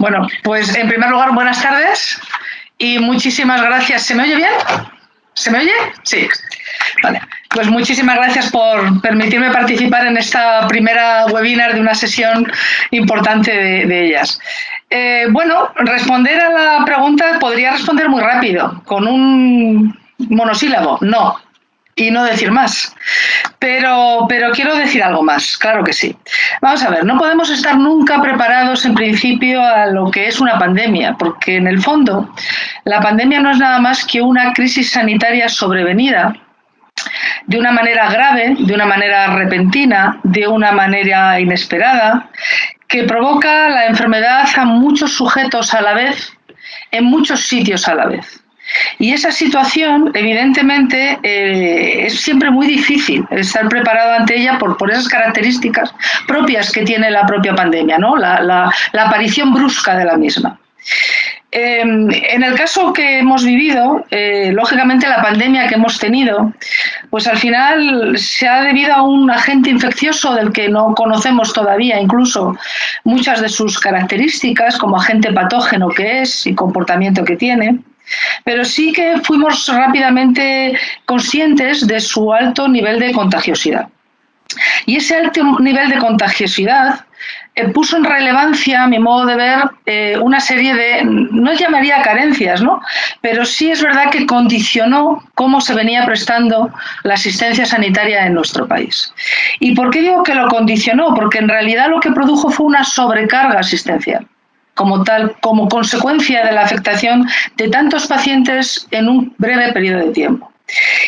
Bueno, pues en primer lugar, buenas tardes y muchísimas gracias. ¿Se me oye bien? ¿Se me oye? Sí. Vale. Pues muchísimas gracias por permitirme participar en esta primera webinar de una sesión importante de ellas. Bueno, responder a la pregunta podría responder muy rápido, con un monosílabo, no, y no decir más. Pero quiero decir algo más, claro que sí. Vamos a ver, no podemos estar nunca preparados en principio a lo que es una pandemia, porque en el fondo la pandemia no es nada más que una crisis sanitaria sobrevenida de una manera grave, de una manera repentina, de una manera inesperada, que provoca la enfermedad a muchos sujetos a la vez, en muchos sitios a la vez. Y esa situación, evidentemente, es siempre muy difícil estar preparado ante ella por esas características propias que tiene la propia pandemia, ¿no? La aparición brusca de la misma. En el caso que hemos vivido, lógicamente la pandemia que hemos tenido, pues al final se ha debido a un agente infeccioso del que no conocemos todavía incluso muchas de sus características como agente patógeno que es y comportamiento que tiene, pero sí que fuimos rápidamente conscientes de su alto nivel de contagiosidad. Y ese alto nivel de contagiosidad puso en relevancia, a mi modo de ver, una serie de, no llamaría carencias, ¿no? Pero sí es verdad que condicionó cómo se venía prestando la asistencia sanitaria en nuestro país. ¿Y por qué digo que lo condicionó? Porque en realidad lo que produjo fue una sobrecarga asistencial como tal, como consecuencia de la afectación de tantos pacientes en un breve periodo de tiempo.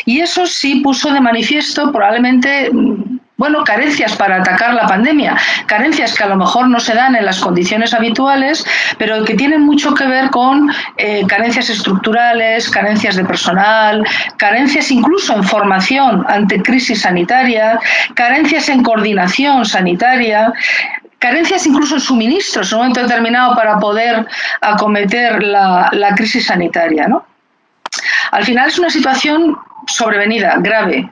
Y eso sí puso de manifiesto probablemente, bueno, carencias para atacar la pandemia, carencias que a lo mejor no se dan en las condiciones habituales, pero que tienen mucho que ver con carencias estructurales, carencias de personal, carencias incluso en formación ante crisis sanitaria, carencias en coordinación sanitaria, carencias incluso en suministros en un momento determinado para poder acometer la crisis sanitaria, ¿no? Al final es una situación sobrevenida, grave,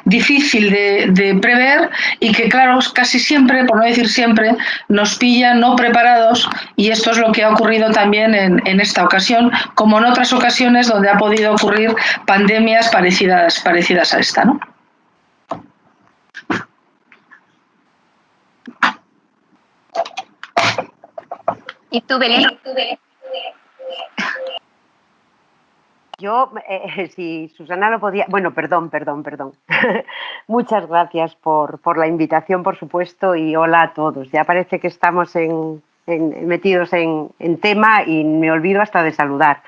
difícil de prever y que, claro, casi siempre, por no decir siempre, nos pilla no preparados y esto es lo que ha ocurrido también en esta ocasión, como en otras ocasiones donde ha podido ocurrir pandemias parecidas a esta, ¿no? ¿Y tú, Belén? Yo, si Susana lo podía... Bueno, perdón. Muchas gracias por la invitación, por supuesto, y hola a todos. Ya parece que estamos metidos en tema y me olvido hasta de saludar.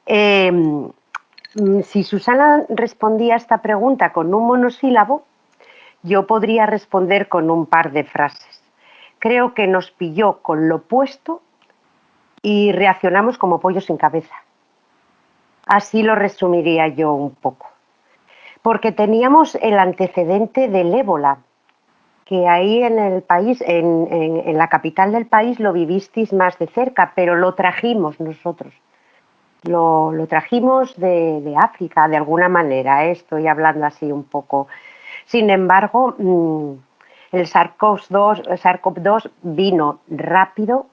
Si Susana respondía a esta pregunta con un monosílabo, yo podría responder con un par de frases. Creo que nos pilló con lo puesto y reaccionamos como pollos sin cabeza. Así lo resumiría yo un poco. Porque teníamos el antecedente del ébola, que ahí en el país, en la capital del país, lo vivisteis más de cerca, pero lo trajimos nosotros. Lo trajimos de África, de alguna manera, estoy hablando así un poco. Sin embargo, el SARS-CoV-2 vino rápido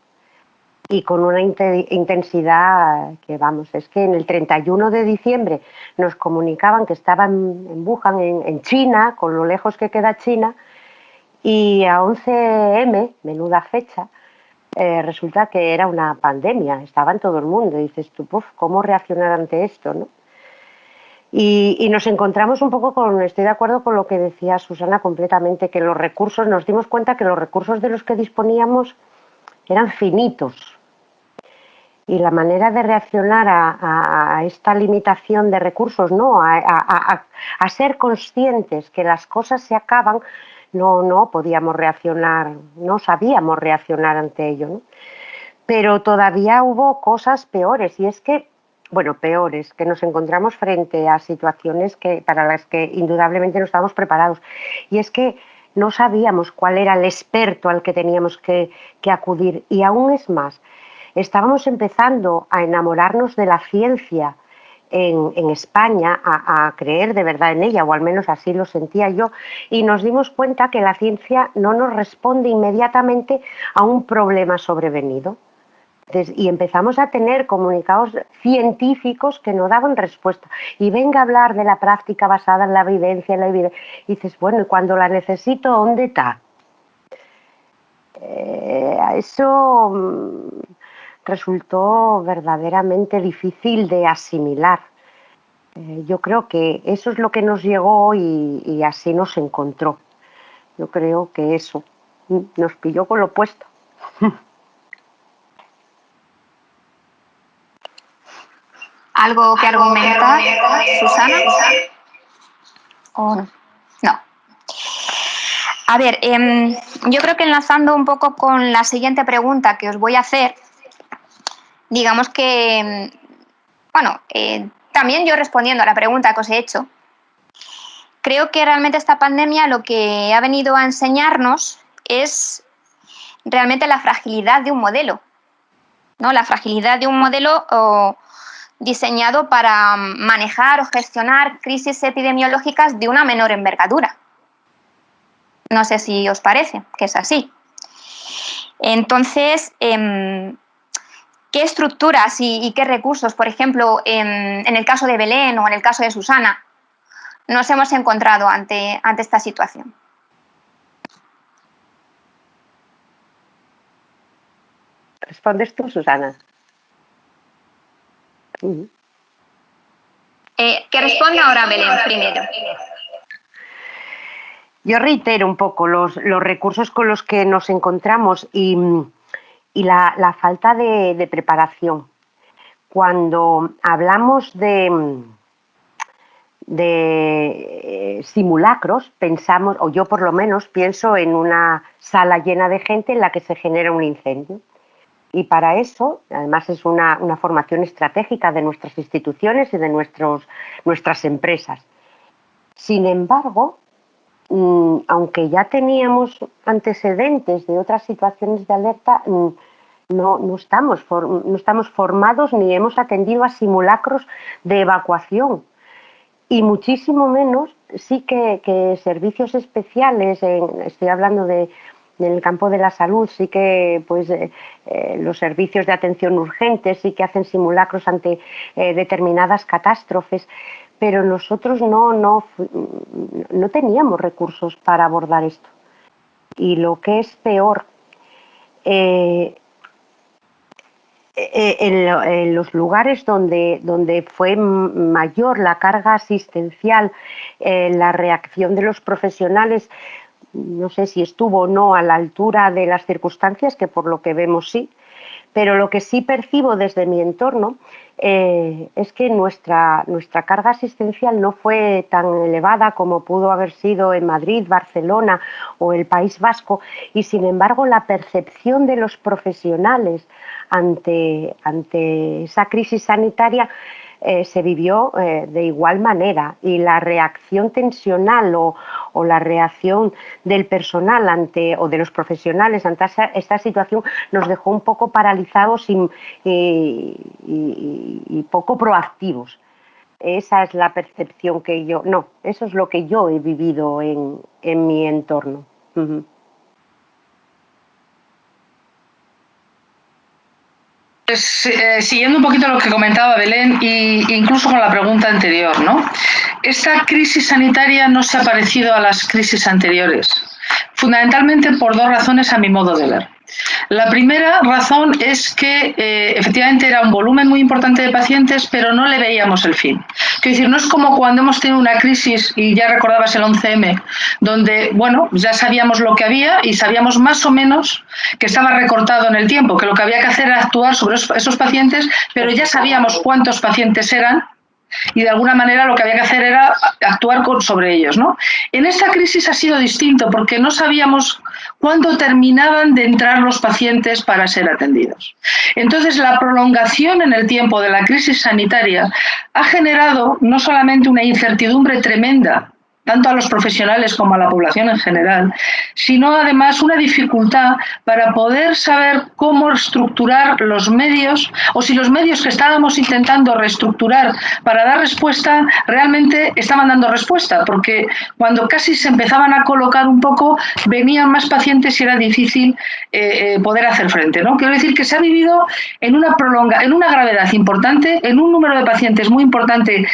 y con una intensidad que, vamos, es que en el 31 de diciembre nos comunicaban que estaban en Wuhan, en China, con lo lejos que queda China, y a 11M, menuda fecha, resulta que era una pandemia, estaba en todo el mundo. Y dices tú, puf, ¿cómo reaccionar ante esto, no? Y nos encontramos un poco con, estoy de acuerdo con lo que decía Susana completamente, que los recursos, nos dimos cuenta que los recursos de los que disponíamos eran finitos. Y la manera de reaccionar a esta limitación de recursos, ¿no? A ser conscientes que las cosas se acaban, no podíamos reaccionar, no sabíamos reaccionar ante ello, ¿no? Pero todavía hubo cosas peores, y es que, bueno, peores, que nos encontramos frente a situaciones para las que indudablemente no estábamos preparados. Y es que no sabíamos cuál era el experto al que teníamos que acudir. Y aún es más, estábamos empezando a enamorarnos de la ciencia en España a creer de verdad en ella, o al menos así lo sentía yo, y nos dimos cuenta que la ciencia no nos responde inmediatamente a un problema sobrevenido. Y empezamos a tener comunicados científicos que no daban respuesta. Y venga a hablar de la práctica basada en la evidencia, y dices, bueno, y cuando la necesito, ¿dónde está? Eso resultó verdaderamente difícil de asimilar. Yo creo que eso es lo que nos llegó y así nos encontró. Yo creo que eso nos pilló con lo opuesto. ¿Algo que argumentar, Susana? ¿O no? A ver, yo creo que enlazando un poco con la siguiente pregunta que os voy a hacer, digamos que, bueno, también yo respondiendo a la pregunta que os he hecho, creo que realmente esta pandemia lo que ha venido a enseñarnos es realmente la fragilidad de un modelo, ¿no? La fragilidad de un modelo diseñado para manejar o gestionar crisis epidemiológicas de una menor envergadura. No sé si os parece que es así. Entonces, ¿qué estructuras y qué recursos, por ejemplo, en el caso de Belén o en el caso de Susana, nos hemos encontrado ante esta situación? ¿Respondes tú, Susana? Que responda ahora Belén primero. Yo reitero un poco los recursos con los que nos encontramos y la falta de preparación. Cuando hablamos de simulacros, pensamos, o yo por lo menos pienso en una sala llena de gente en la que se genera un incendio. Y para eso, además es una formación estratégica de nuestras instituciones y de nuestras empresas. Sin embargo, aunque ya teníamos antecedentes de otras situaciones de alerta, no estamos formados ni hemos atendido a simulacros de evacuación. Y muchísimo menos sí que servicios especiales, estoy hablando en el campo de la salud, sí que pues, los servicios de atención urgente sí que hacen simulacros ante determinadas catástrofes, pero nosotros no teníamos recursos para abordar esto. Y lo que es peor, en los lugares donde fue mayor la carga asistencial, la reacción de los profesionales, no sé si estuvo o no a la altura de las circunstancias, que por lo que vemos sí, pero lo que sí percibo desde mi entorno es que nuestra carga asistencial no fue tan elevada como pudo haber sido en Madrid, Barcelona o el País Vasco, y sin embargo la percepción de los profesionales ante esa crisis sanitaria se vivió de igual manera, y la reacción tensional o la reacción del personal o de los profesionales ante esta situación nos dejó un poco paralizados y poco proactivos. Esa es la percepción eso es lo que yo he vivido en mi entorno. Pues, siguiendo un poquito lo que comentaba Belén e incluso con la pregunta anterior, ¿no? Esta crisis sanitaria no se ha parecido a las crisis anteriores, fundamentalmente por dos razones a mi modo de ver. La primera razón es que efectivamente era un volumen muy importante de pacientes, pero no le veíamos el fin. Quiero decir, no es como cuando hemos tenido una crisis, y ya recordabas el 11M, donde, bueno, ya sabíamos lo que había y sabíamos más o menos que estaba recortado en el tiempo, que lo que había que hacer era actuar sobre esos pacientes, pero ya sabíamos cuántos pacientes eran y de alguna manera lo que había que hacer era actuar sobre ellos, ¿no? En esta crisis ha sido distinto porque no sabíamos cuándo terminaban de entrar los pacientes para ser atendidos. Entonces, la prolongación en el tiempo de la crisis sanitaria ha generado no solamente una incertidumbre tremenda tanto a los profesionales como a la población en general, sino además una dificultad para poder saber cómo estructurar los medios, o si los medios que estábamos intentando reestructurar para dar respuesta realmente estaban dando respuesta, porque cuando casi se empezaban a colocar un poco, venían más pacientes y era difícil poder hacer frente, ¿no? Quiero decir que se ha vivido en una gravedad importante, en un número de pacientes muy importante,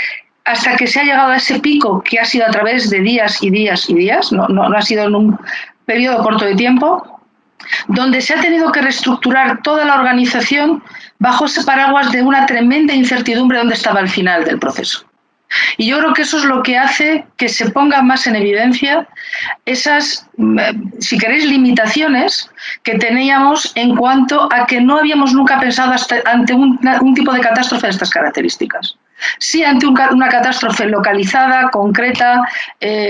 hasta que se ha llegado a ese pico que ha sido a través de días y días y días, no ha sido en un periodo corto de tiempo, donde se ha tenido que reestructurar toda la organización bajo ese paraguas de una tremenda incertidumbre donde estaba el final del proceso. Y yo creo que eso es lo que hace que se ponga más en evidencia esas, si queréis, limitaciones que teníamos en cuanto a que no habíamos nunca pensado ante un tipo de catástrofe de estas características. Sí ante una catástrofe localizada, concreta,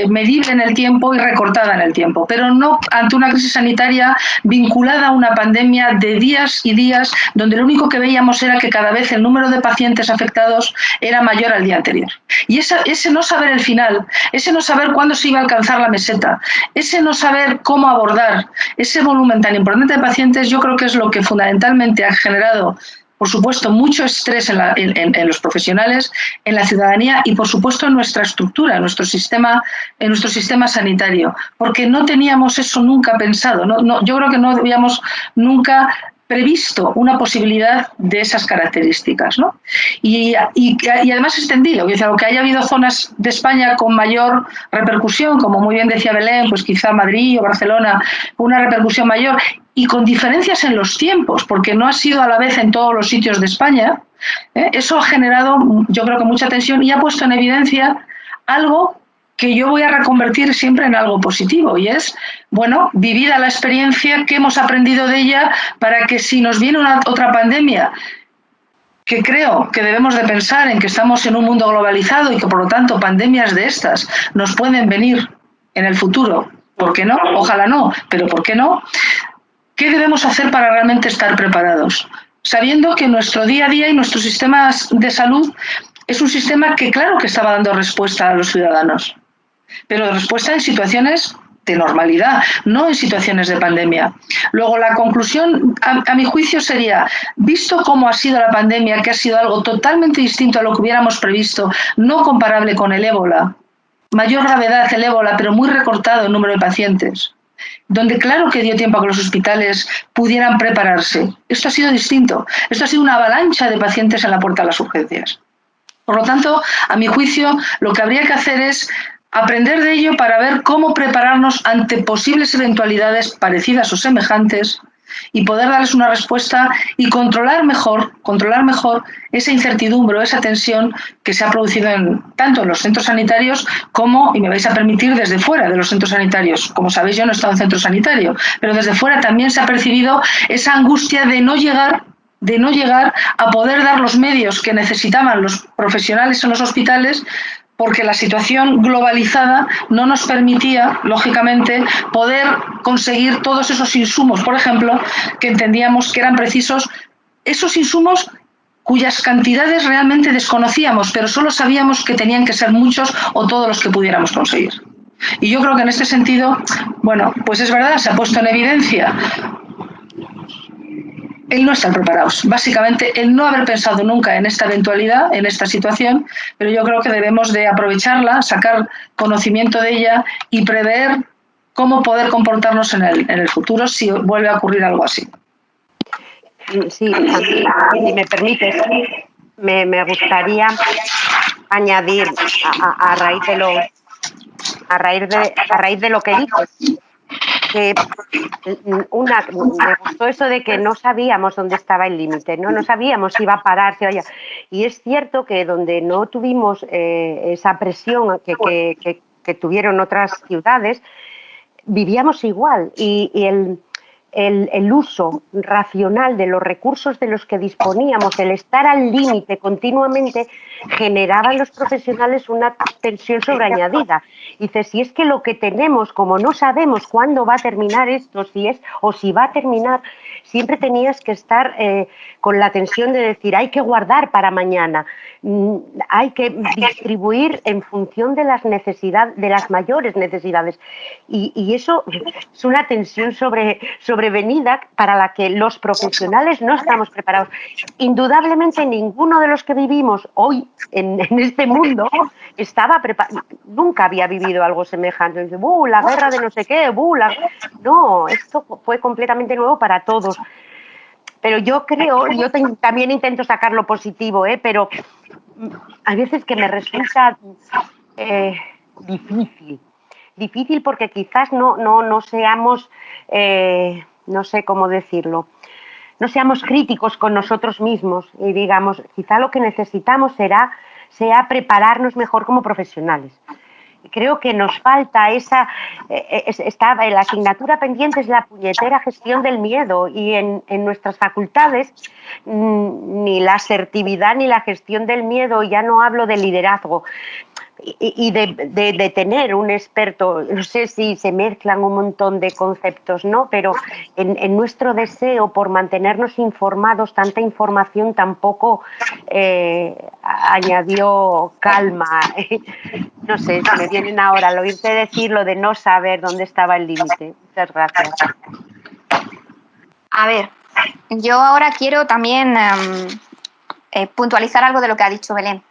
medible en el tiempo y recortada en el tiempo, pero no ante una crisis sanitaria vinculada a una pandemia de días y días, donde lo único que veíamos era que cada vez el número de pacientes afectados era mayor al día anterior. Y ese no saber el final, ese no saber cuándo se iba a alcanzar la meseta, ese no saber cómo abordar ese volumen tan importante de pacientes, yo creo que es lo que fundamentalmente ha generado, por supuesto, mucho estrés en los profesionales, en la ciudadanía y, por supuesto, en nuestra estructura, en nuestro sistema sanitario, porque no teníamos eso nunca pensado. Yo creo que no habíamos nunca previsto una posibilidad de esas características, ¿no? Y además extendido, que haya habido zonas de España con mayor repercusión, como muy bien decía Belén, pues quizá Madrid o Barcelona, una repercusión mayor, y con diferencias en los tiempos, porque no ha sido a la vez en todos los sitios de España. Eso ha generado, yo creo que mucha tensión y ha puesto en evidencia algo que yo voy a reconvertir siempre en algo positivo, y es, bueno, vivida la experiencia, que hemos aprendido de ella para que si nos viene otra pandemia, que creo que debemos de pensar en que estamos en un mundo globalizado y que por lo tanto pandemias de estas nos pueden venir en el futuro, ¿por qué no? Ojalá no, pero ¿por qué no? ¿Qué debemos hacer para realmente estar preparados? Sabiendo que nuestro día a día y nuestro sistema de salud es un sistema que claro que estaba dando respuesta a los ciudadanos, pero respuesta en situaciones de normalidad, no en situaciones de pandemia. Luego, la conclusión, a mi juicio, sería, visto cómo ha sido la pandemia, que ha sido algo totalmente distinto a lo que hubiéramos previsto, no comparable con el ébola, mayor gravedad el ébola, pero muy recortado el número de pacientes, donde claro que dio tiempo a que los hospitales pudieran prepararse. Esto ha sido distinto. Esto ha sido una avalancha de pacientes en la puerta de las urgencias. Por lo tanto, a mi juicio, lo que habría que hacer es aprender de ello para ver cómo prepararnos ante posibles eventualidades parecidas o semejantes y poder darles una respuesta y controlar mejor esa incertidumbre o esa tensión que se ha producido tanto en los centros sanitarios como, y me vais a permitir, desde fuera de los centros sanitarios. Como sabéis, yo no he estado en centro sanitario, pero desde fuera también se ha percibido esa angustia de no llegar a poder dar los medios que necesitaban los profesionales en los hospitales, porque la situación globalizada no nos permitía, lógicamente, poder conseguir todos esos insumos, por ejemplo, que entendíamos que eran precisos, esos insumos cuyas cantidades realmente desconocíamos, pero solo sabíamos que tenían que ser muchos o todos los que pudiéramos conseguir. Y yo creo que en este sentido, bueno, pues es verdad, se ha puesto en evidencia el no estar preparados. Básicamente, el no haber pensado nunca en esta eventualidad, en esta situación, pero yo creo que debemos de aprovecharla, sacar conocimiento de ella y prever cómo poder comportarnos en el futuro si vuelve a ocurrir algo así. Sí, si me permites, me gustaría añadir a raíz de lo que dices, que me gustó eso de que no sabíamos dónde estaba el límite, no sabíamos si iba a parar, si vaya. Y es cierto que donde no tuvimos esa presión que tuvieron otras ciudades, vivíamos igual. Y el uso racional de los recursos de los que disponíamos, el estar al límite continuamente, generaba en los profesionales una tensión sobreañadida. Dice, si es que lo que tenemos, como no sabemos cuándo va a terminar esto, si es o si va a terminar, siempre tenías que estar con la tensión de decir, hay que guardar para mañana, hay que distribuir en función de las necesidades, de las mayores necesidades. Y eso es una tensión sobrevenida para la que los profesionales no estamos preparados. Indudablemente ninguno de los que vivimos hoy en este mundo estaba preparado, nunca había vivido algo semejante. La guerra de no sé qué, no, esto fue completamente nuevo para todos. Pero yo creo, también intento sacar lo positivo, pero hay veces que me resulta difícil porque quizás no seamos, no sé cómo decirlo, no seamos críticos con nosotros mismos y digamos, quizá lo que necesitamos sea prepararnos mejor como profesionales. Creo que nos falta la asignatura pendiente es la puñetera gestión del miedo y en nuestras facultades ni la asertividad ni la gestión del miedo, ya no hablo de liderazgo, y de tener un experto, no sé si se mezclan un montón de conceptos, ¿no? Pero en nuestro deseo por mantenernos informados, tanta información tampoco añadió calma. No sé, se me vienen ahora al oírte decir lo de no saber dónde estaba el límite. Muchas gracias. A ver, yo ahora quiero también puntualizar algo de lo que ha dicho Belén.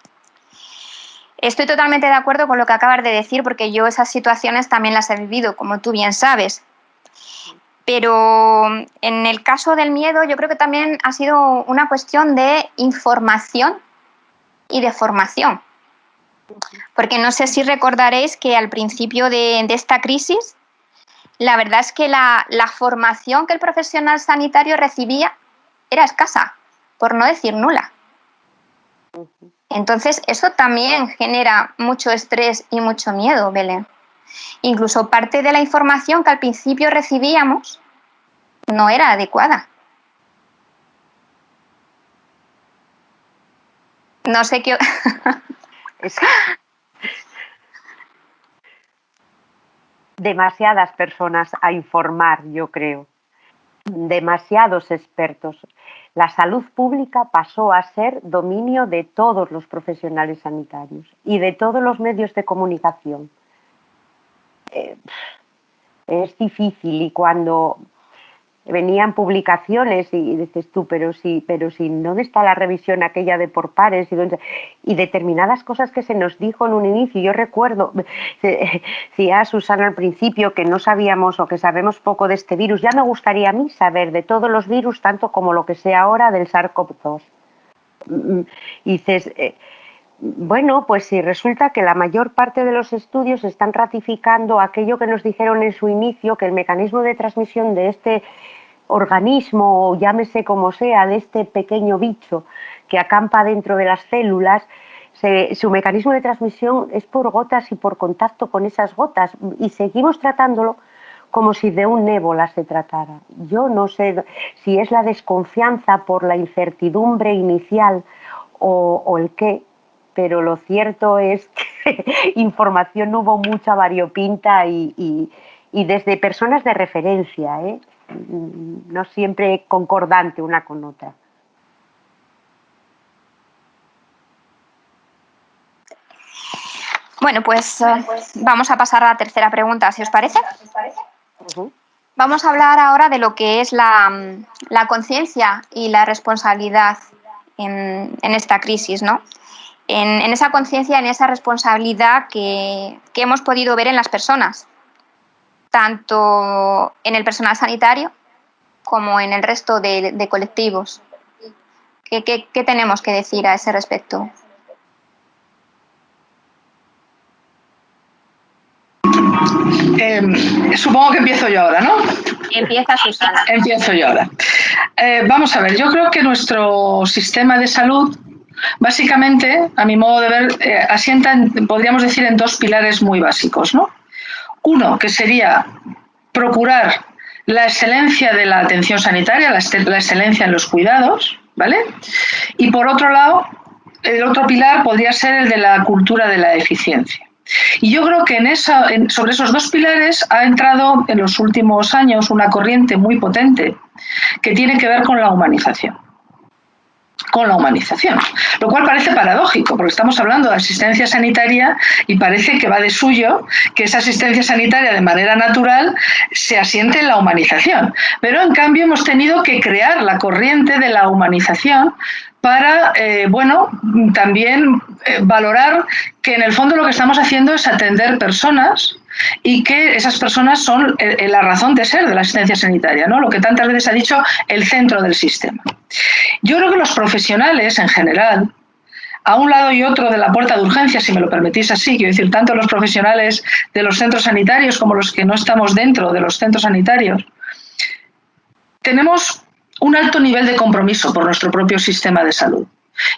Estoy totalmente de acuerdo con lo que acabas de decir porque yo esas situaciones también las he vivido, como tú bien sabes. Pero en el caso del miedo yo creo que también ha sido una cuestión de información y de formación. Porque no sé si recordaréis que al principio de esta crisis, la verdad es que la formación que el profesional sanitario recibía era escasa, por no decir nula. Entonces, eso también genera mucho estrés y mucho miedo, Belén. Incluso parte de la información que al principio recibíamos no era adecuada. No sé qué... Demasiadas personas a informar, yo creo. Demasiados expertos. La salud pública pasó a ser dominio de todos los profesionales sanitarios y de todos los medios de comunicación. Es difícil y cuando venían publicaciones y dices tú, pero sí, ¿dónde está la revisión aquella de por pares? Y determinadas cosas que se nos dijo en un inicio. Yo recuerdo, decía Susana al principio que no sabíamos o que sabemos poco de este virus. Ya me gustaría a mí saber de todos los virus, tanto como lo que sé ahora del SARS-CoV-2. Y dices, bueno, pues si resulta que la mayor parte de los estudios están ratificando aquello que nos dijeron en su inicio, que el mecanismo de transmisión de este organismo, o llámese como sea, de este pequeño bicho que acampa dentro de las células, su mecanismo de transmisión es por gotas y por contacto con esas gotas, y seguimos tratándolo como si de un ébola se tratara. Yo no sé si es la desconfianza por la incertidumbre inicial o el qué, pero lo cierto es que información hubo mucha variopinta y desde personas de referencia, no siempre concordante una con otra. Bueno, pues vamos a pasar a la tercera pregunta, si os parece. Vamos a hablar ahora de lo que es la conciencia y la responsabilidad en esta crisis, ¿no? En esa conciencia, en esa responsabilidad que hemos podido ver en las personas, tanto en el personal sanitario como en el resto de colectivos. ¿Qué tenemos que decir a ese respecto? Supongo que empiezo yo ahora, ¿no? Empieza Susana. Empiezo yo ahora. Vamos a ver, yo creo que nuestro sistema de salud, básicamente, a mi modo de ver, asienta, podríamos decir, en dos pilares muy básicos, ¿no? Uno, que sería procurar la excelencia de la atención sanitaria, la excelencia en los cuidados, ¿vale? Y por otro lado, el otro pilar podría ser el de la cultura de la eficiencia. Y yo creo que sobre esos dos pilares ha entrado en los últimos años una corriente muy potente que tiene que ver con la humanización. Lo cual parece paradójico, porque estamos hablando de asistencia sanitaria y parece que va de suyo que esa asistencia sanitaria de manera natural se asiente en la humanización. Pero en cambio hemos tenido que crear la corriente de la humanización para, también valorar que en el fondo lo que estamos haciendo es atender personas y que esas personas son la razón de ser de la asistencia sanitaria, ¿no? Lo que tantas veces ha dicho, el centro del sistema. Yo creo que los profesionales en general, a un lado y otro de la puerta de urgencia, si me lo permitís así, quiero decir, tanto los profesionales de los centros sanitarios como los que no estamos dentro de los centros sanitarios, tenemos un alto nivel de compromiso por nuestro propio sistema de salud.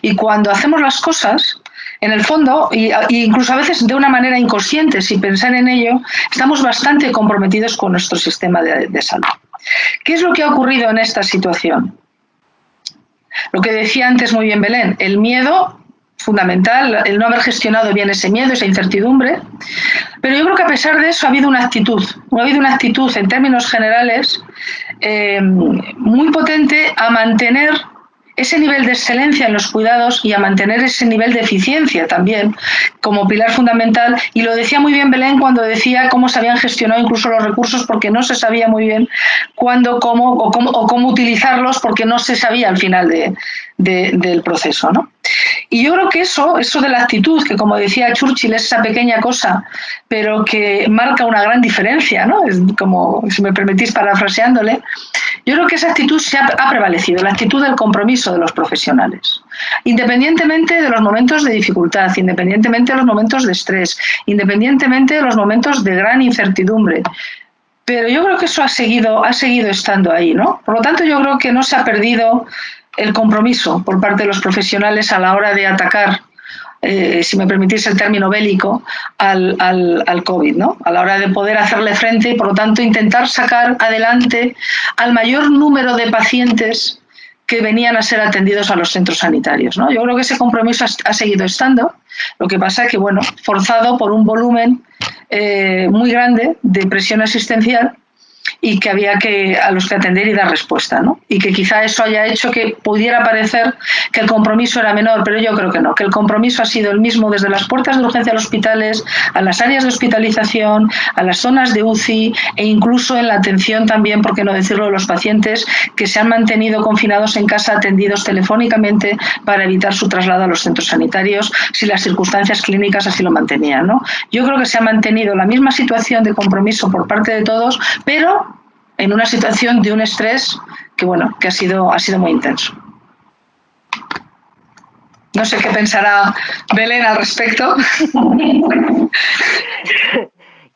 Y cuando hacemos las cosas, en el fondo, e incluso a veces de una manera inconsciente, sin pensar en ello, estamos bastante comprometidos con nuestro sistema de salud. ¿Qué es lo que ha ocurrido en esta situación? Lo que decía antes muy bien Belén, el miedo fundamental, el no haber gestionado bien ese miedo, esa incertidumbre, pero yo creo que a pesar de eso ha habido una actitud en términos generales muy potente a mantener ese nivel de excelencia en los cuidados y a mantener ese nivel de eficiencia también como pilar fundamental. Y lo decía muy bien Belén cuando decía cómo se habían gestionado incluso los recursos porque no se sabía muy bien cuándo, cómo utilizarlos porque no se sabía al final del proceso, ¿no? Y yo creo que eso de la actitud, que como decía Churchill es esa pequeña cosa, pero que marca una gran diferencia, ¿no? Es como, si me permitís parafraseándole, yo creo que esa actitud ha prevalecido, la actitud del compromiso de los profesionales, independientemente de los momentos de dificultad, independientemente de los momentos de estrés, independientemente de los momentos de gran incertidumbre. Pero yo creo que eso ha seguido estando ahí, ¿no? Por lo tanto, yo creo que no se ha perdido el compromiso por parte de los profesionales a la hora de atacar, si me permitís el término bélico, al COVID, ¿no? A la hora de poder hacerle frente y, por lo tanto, intentar sacar adelante al mayor número de pacientes que venían a ser atendidos a los centros sanitarios, ¿no? Yo creo que ese compromiso ha seguido estando, lo que pasa es que, bueno, forzado por un volumen muy grande de presión asistencial y que había a los que atender y dar respuesta, ¿no? Y que quizá eso haya hecho que pudiera parecer que el compromiso era menor, pero yo creo que no, que el compromiso ha sido el mismo desde las puertas de urgencia a los hospitales, a las áreas de hospitalización, a las zonas de UCI e incluso en la atención también, por qué no decirlo, de los pacientes que se han mantenido confinados en casa atendidos telefónicamente para evitar su traslado a los centros sanitarios si las circunstancias clínicas así lo mantenían, ¿no? Yo creo que se ha mantenido la misma situación de compromiso por parte de todos, pero en una situación de un estrés que, bueno, que ha sido muy intenso. No sé qué pensará Belén al respecto.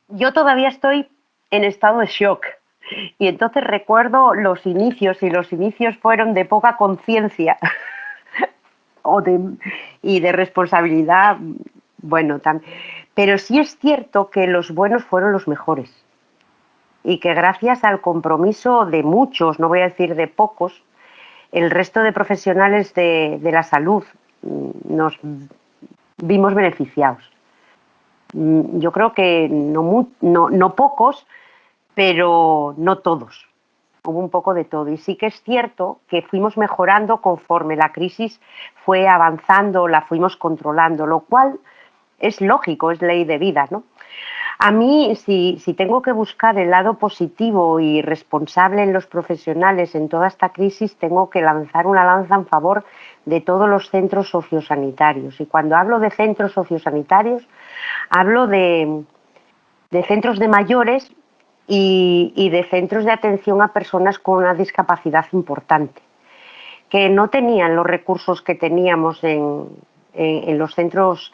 Yo todavía estoy en estado de shock y entonces recuerdo los inicios y los inicios fueron de poca conciencia y de responsabilidad, bueno, pero sí es cierto que los buenos fueron los mejores. Y que gracias al compromiso de muchos, no voy a decir de pocos, el resto de profesionales de la salud nos vimos beneficiados. Yo creo que no pocos, pero no todos. Hubo un poco de todo. Y sí que es cierto que fuimos mejorando conforme la crisis fue avanzando, la fuimos controlando, lo cual es lógico, es ley de vida, ¿no? A mí, si tengo que buscar el lado positivo y responsable en los profesionales en toda esta crisis, tengo que lanzar una lanza en favor de todos los centros sociosanitarios. Y cuando hablo de centros sociosanitarios, hablo de centros de mayores y de centros de atención a personas con una discapacidad importante, que no tenían los recursos que teníamos en los centros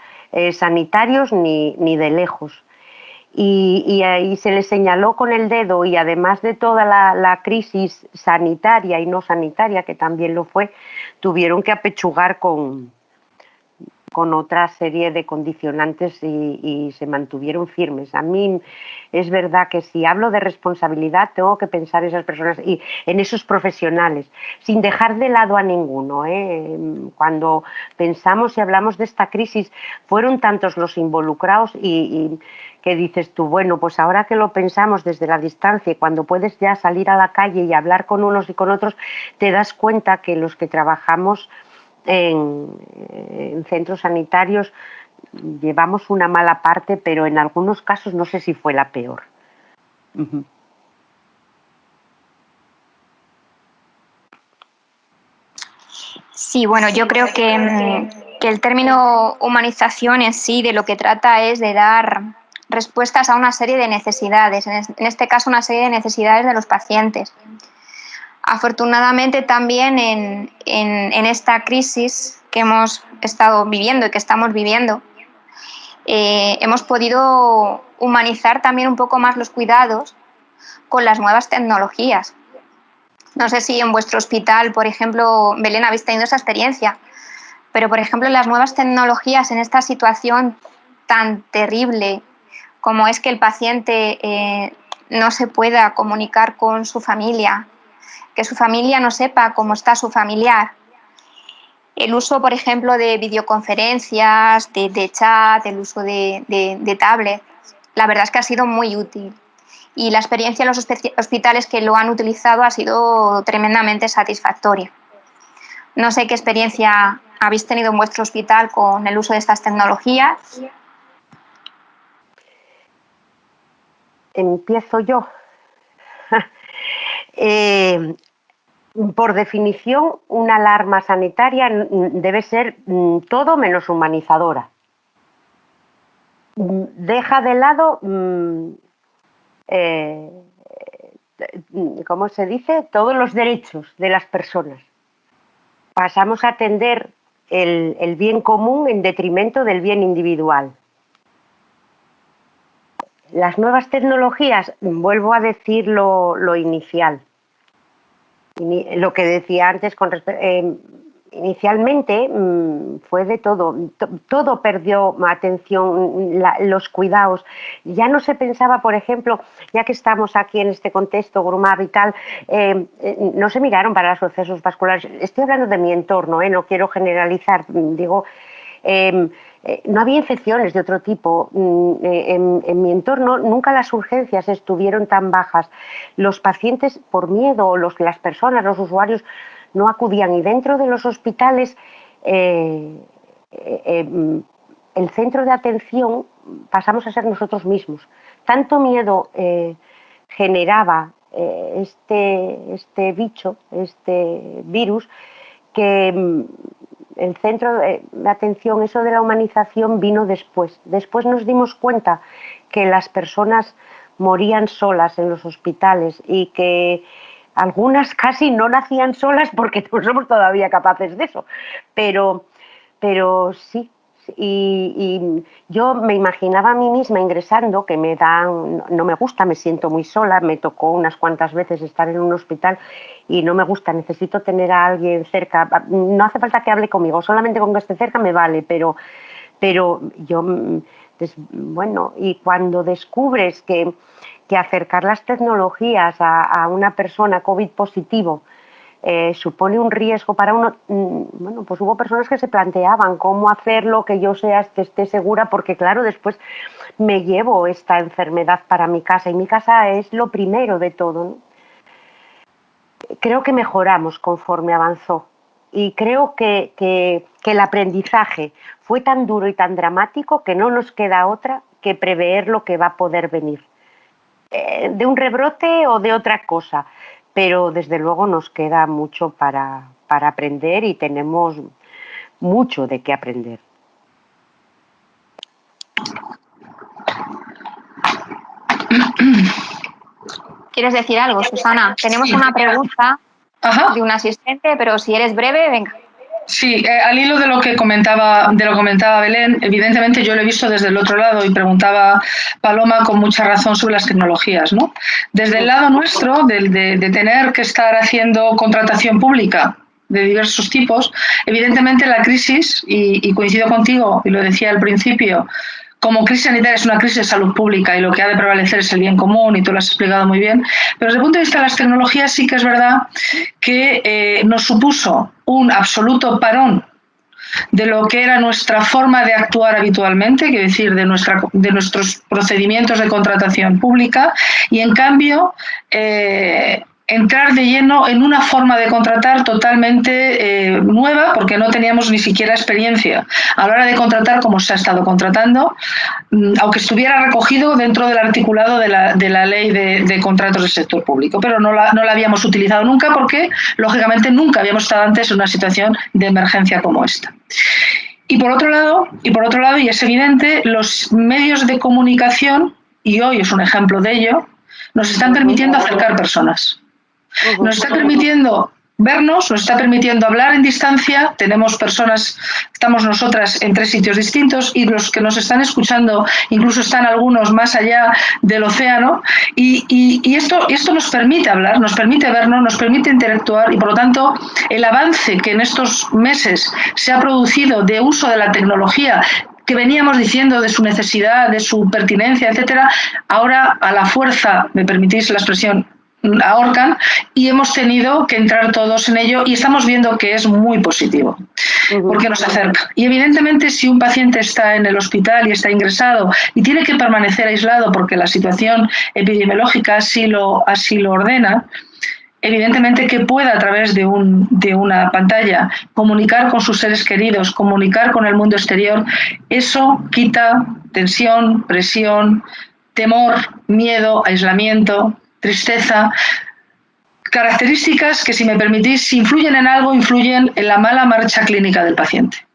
sanitarios ni de lejos. Y ahí se les señaló con el dedo y además de toda la crisis sanitaria y no sanitaria, que también lo fue, tuvieron que apechugar con con otra serie de condicionantes y se mantuvieron firmes. A mí es verdad que si hablo de responsabilidad tengo que pensar en esas personas y en esos profesionales, sin dejar de lado a ninguno. Cuando pensamos y hablamos de esta crisis, fueron tantos los involucrados y que dices tú, bueno, pues ahora que lo pensamos desde la distancia, cuando puedes ya salir a la calle y hablar con unos y con otros, te das cuenta que los que trabajamos en centros sanitarios llevamos una mala parte, pero en algunos casos no sé si fue la peor. Sí, bueno, yo creo que el término humanización en sí de lo que trata es de dar respuestas a una serie de necesidades, en este caso una serie de necesidades de los pacientes. Afortunadamente también en esta crisis que hemos estado viviendo y que estamos viviendo, hemos podido humanizar también un poco más los cuidados con las nuevas tecnologías. No sé si en vuestro hospital, por ejemplo, Belén, habéis tenido esa experiencia, pero, por ejemplo, las nuevas tecnologías en esta situación tan terrible como es que el paciente no se pueda comunicar con su familia, que su familia no sepa cómo está su familiar. El uso, por ejemplo, de videoconferencias, de chat, el uso de tablet, la verdad es que ha sido muy útil. Y la experiencia en los hospitales que lo han utilizado ha sido tremendamente satisfactoria. No sé qué experiencia habéis tenido en vuestro hospital con el uso de estas tecnologías. Empiezo yo. Por definición, una alarma sanitaria debe ser todo menos humanizadora. Deja de lado, ¿cómo se dice?, todos los derechos de las personas. Pasamos a atender el bien común en detrimento del bien individual. Las nuevas tecnologías, vuelvo a decir lo inicial. Lo que decía antes, inicialmente fue de todo, todo perdió atención, los cuidados. Ya no se pensaba, por ejemplo, ya que estamos aquí en este contexto, Grumab y tal, no se miraron para los procesos vasculares. Estoy hablando de mi entorno, no quiero generalizar, digo... no había infecciones de otro tipo. En mi entorno nunca las urgencias estuvieron tan bajas. Los pacientes, por miedo, las personas, los usuarios, no acudían. Y dentro de los hospitales, el centro de atención pasamos a ser nosotros mismos. Tanto miedo generaba este bicho, este virus, que el centro de atención, eso de la humanización vino después. Después nos dimos cuenta que las personas morían solas en los hospitales y que algunas casi no nacían solas porque no somos todavía capaces de eso. Pero sí. Y yo me imaginaba a mí misma ingresando, que no me gusta, me siento muy sola, me tocó unas cuantas veces estar en un hospital y no me gusta, necesito tener a alguien cerca, no hace falta que hable conmigo, solamente con que esté cerca me vale, pero yo, bueno, y cuando descubres que acercar las tecnologías a una persona COVID positivo supone un riesgo para uno, bueno, pues hubo personas que se planteaban cómo hacerlo, que yo esté segura, porque claro, después me llevo esta enfermedad para mi casa y mi casa es lo primero de todo, ¿no? Creo que mejoramos conforme avanzó y creo que el aprendizaje fue tan duro y tan dramático que no nos queda otra que prever lo que va a poder venir, de un rebrote o de otra cosa. Pero desde luego nos queda mucho para aprender y tenemos mucho de qué aprender. ¿Quieres decir algo, Susana? Tenemos una pregunta de un asistente, pero si eres breve, venga. Sí, al hilo de lo que comentaba Belén, evidentemente yo lo he visto desde el otro lado y preguntaba Paloma con mucha razón sobre las tecnologías, ¿no? Desde el lado nuestro, de tener que estar haciendo contratación pública de diversos tipos. Evidentemente la crisis, y coincido contigo, y lo decía al principio, como crisis sanitaria es una crisis de salud pública y lo que ha de prevalecer es el bien común, y tú lo has explicado muy bien, pero desde el punto de vista de las tecnologías sí que es verdad que nos supuso un absoluto parón de lo que era nuestra forma de actuar habitualmente, quiero decir, de nuestros procedimientos de contratación pública, y en cambio entrar de lleno en una forma de contratar totalmente nueva, porque no teníamos ni siquiera experiencia a la hora de contratar como se ha estado contratando, aunque estuviera recogido dentro del articulado de la ley de contratos del sector público, pero no la habíamos utilizado nunca porque, lógicamente, nunca habíamos estado antes en una situación de emergencia como esta. Y por otro lado, y es evidente, los medios de comunicación, y hoy es un ejemplo de ello, nos están permitiendo acercar personas. Nos está permitiendo vernos, nos está permitiendo hablar en distancia. Tenemos personas, estamos nosotras en 3 sitios distintos, y los que nos están escuchando incluso están algunos más allá del océano, y esto nos permite hablar, nos permite vernos, nos permite interactuar, y por lo tanto el avance que en estos meses se ha producido de uso de la tecnología, que veníamos diciendo de su necesidad, de su pertinencia, etcétera, ahora a la fuerza, me permitís la expresión, ahorcan, y hemos tenido que entrar todos en ello, y estamos viendo que es muy positivo porque nos acerca. Y evidentemente, si un paciente está en el hospital y está ingresado y tiene que permanecer aislado porque la situación epidemiológica así lo ordena, evidentemente que pueda a través de una pantalla comunicar con sus seres queridos, comunicar con el mundo exterior, eso quita tensión, presión, temor, miedo, aislamiento, tristeza, características que, si me permitís, si influyen en algo, influyen en la mala marcha clínica del paciente.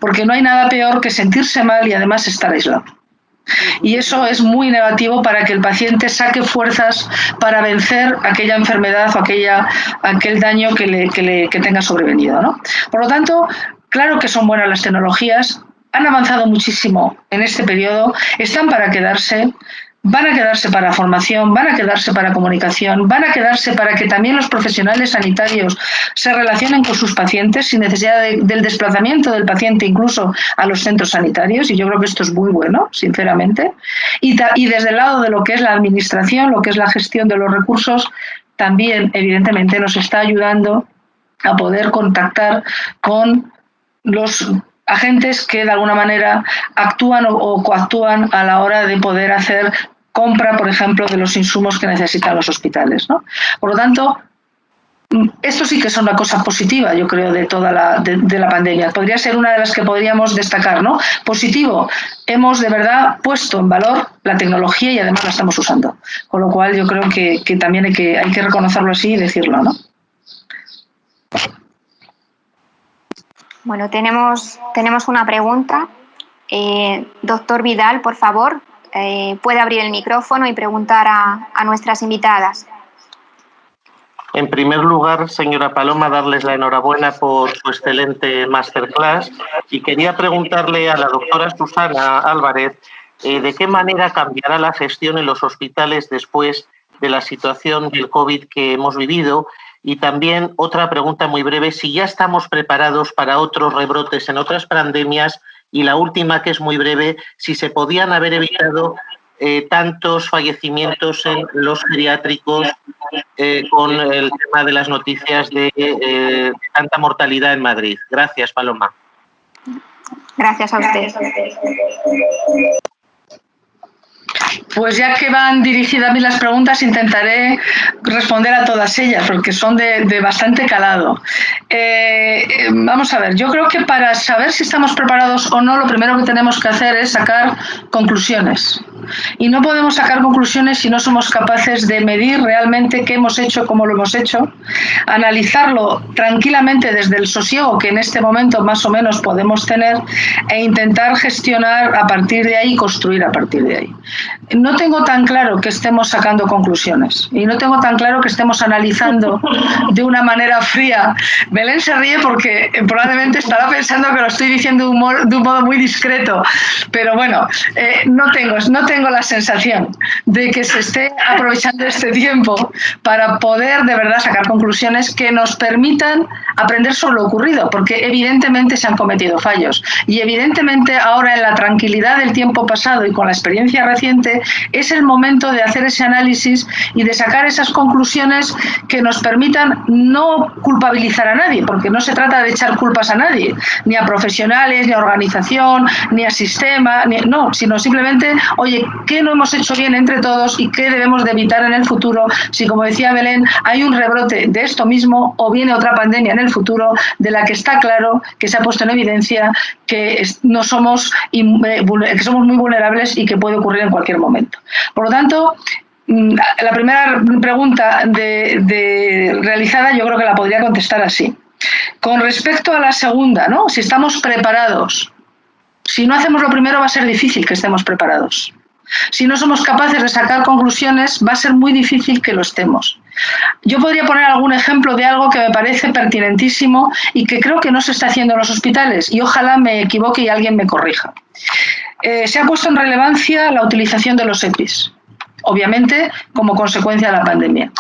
Porque no hay nada peor que sentirse mal y además estar aislado. Y eso es muy negativo para que el paciente saque fuerzas para vencer aquella enfermedad o aquel daño que tenga sobrevenido, ¿no? Por lo tanto, claro que son buenas las tecnologías, han avanzado muchísimo en este periodo, están para quedarse. Van a quedarse para formación, van a quedarse para comunicación, van a quedarse para que también los profesionales sanitarios se relacionen con sus pacientes sin necesidad del desplazamiento del paciente incluso a los centros sanitarios, y yo creo que esto es muy bueno, sinceramente. Y desde el lado de lo que es la administración, lo que es la gestión de los recursos, también evidentemente nos está ayudando a poder contactar con los agentes que de alguna manera actúan o coactúan a la hora de poder hacer compra, por ejemplo, de los insumos que necesitan los hospitales, ¿no? Por lo tanto, esto sí que es una cosa positiva, yo creo, de toda la pandemia. Podría ser una de las que podríamos destacar, ¿no? Positivo, hemos de verdad puesto en valor la tecnología y además la estamos usando. Con lo cual yo creo que también hay que reconocerlo así y decirlo, ¿no? Bueno, tenemos una pregunta. Doctor Vidal, por favor, puede abrir el micrófono y preguntar a nuestras invitadas. En primer lugar, señora Paloma, darles la enhorabuena por su excelente masterclass, y quería preguntarle a la doctora Susana Álvarez de qué manera cambiará la gestión en los hospitales después de la situación del COVID que hemos vivido. Y también otra pregunta muy breve, si ya estamos preparados para otros rebrotes en otras pandemias, y la última, que es muy breve, si se podían haber evitado tantos fallecimientos en los geriátricos con el tema de las noticias de tanta mortalidad en Madrid. Gracias, Paloma. Gracias a usted. Pues ya que van dirigidas a mí las preguntas, intentaré responder a todas ellas, porque son de bastante calado. Vamos a ver, yo creo que para saber si estamos preparados o no, lo primero que tenemos que hacer es sacar conclusiones. Y no podemos sacar conclusiones si no somos capaces de medir realmente qué hemos hecho, cómo lo hemos hecho, analizarlo tranquilamente desde el sosiego que en este momento más o menos podemos tener, e intentar gestionar a partir de ahí, construir a partir de ahí. No tengo tan claro que estemos sacando conclusiones, y no tengo tan claro que estemos analizando de una manera fría. Belén se ríe porque probablemente estará pensando que lo estoy diciendo de un modo muy discreto, pero bueno, no tengo tengo la sensación de que se esté aprovechando este tiempo para poder de verdad sacar conclusiones que nos permitan aprender sobre lo ocurrido, porque evidentemente se han cometido fallos y evidentemente ahora en la tranquilidad del tiempo pasado y con la experiencia reciente es el momento de hacer ese análisis y de sacar esas conclusiones que nos permitan no culpabilizar a nadie, porque no se trata de echar culpas a nadie, ni a profesionales, ni a organización, ni a sistema, no, sino simplemente, oye, ¿qué no hemos hecho bien entre todos y qué debemos de evitar en el futuro si, como decía Belén, hay un rebrote de esto mismo o viene otra pandemia en el futuro de la que está claro que se ha puesto en evidencia que no somos, que somos muy vulnerables y que puede ocurrir en cualquier momento. Por lo tanto, la primera pregunta realizada yo creo que la podría contestar así. Con respecto a la segunda, ¿no? Si estamos preparados. Si no hacemos lo primero va a ser difícil que estemos preparados. Si no somos capaces de sacar conclusiones va a ser muy difícil que lo estemos. Yo podría poner algún ejemplo de algo que me parece pertinentísimo y que creo que no se está haciendo en los hospitales y ojalá me equivoque y alguien me corrija. Se ha puesto en relevancia la utilización de los EPIs, obviamente como consecuencia de la pandemia.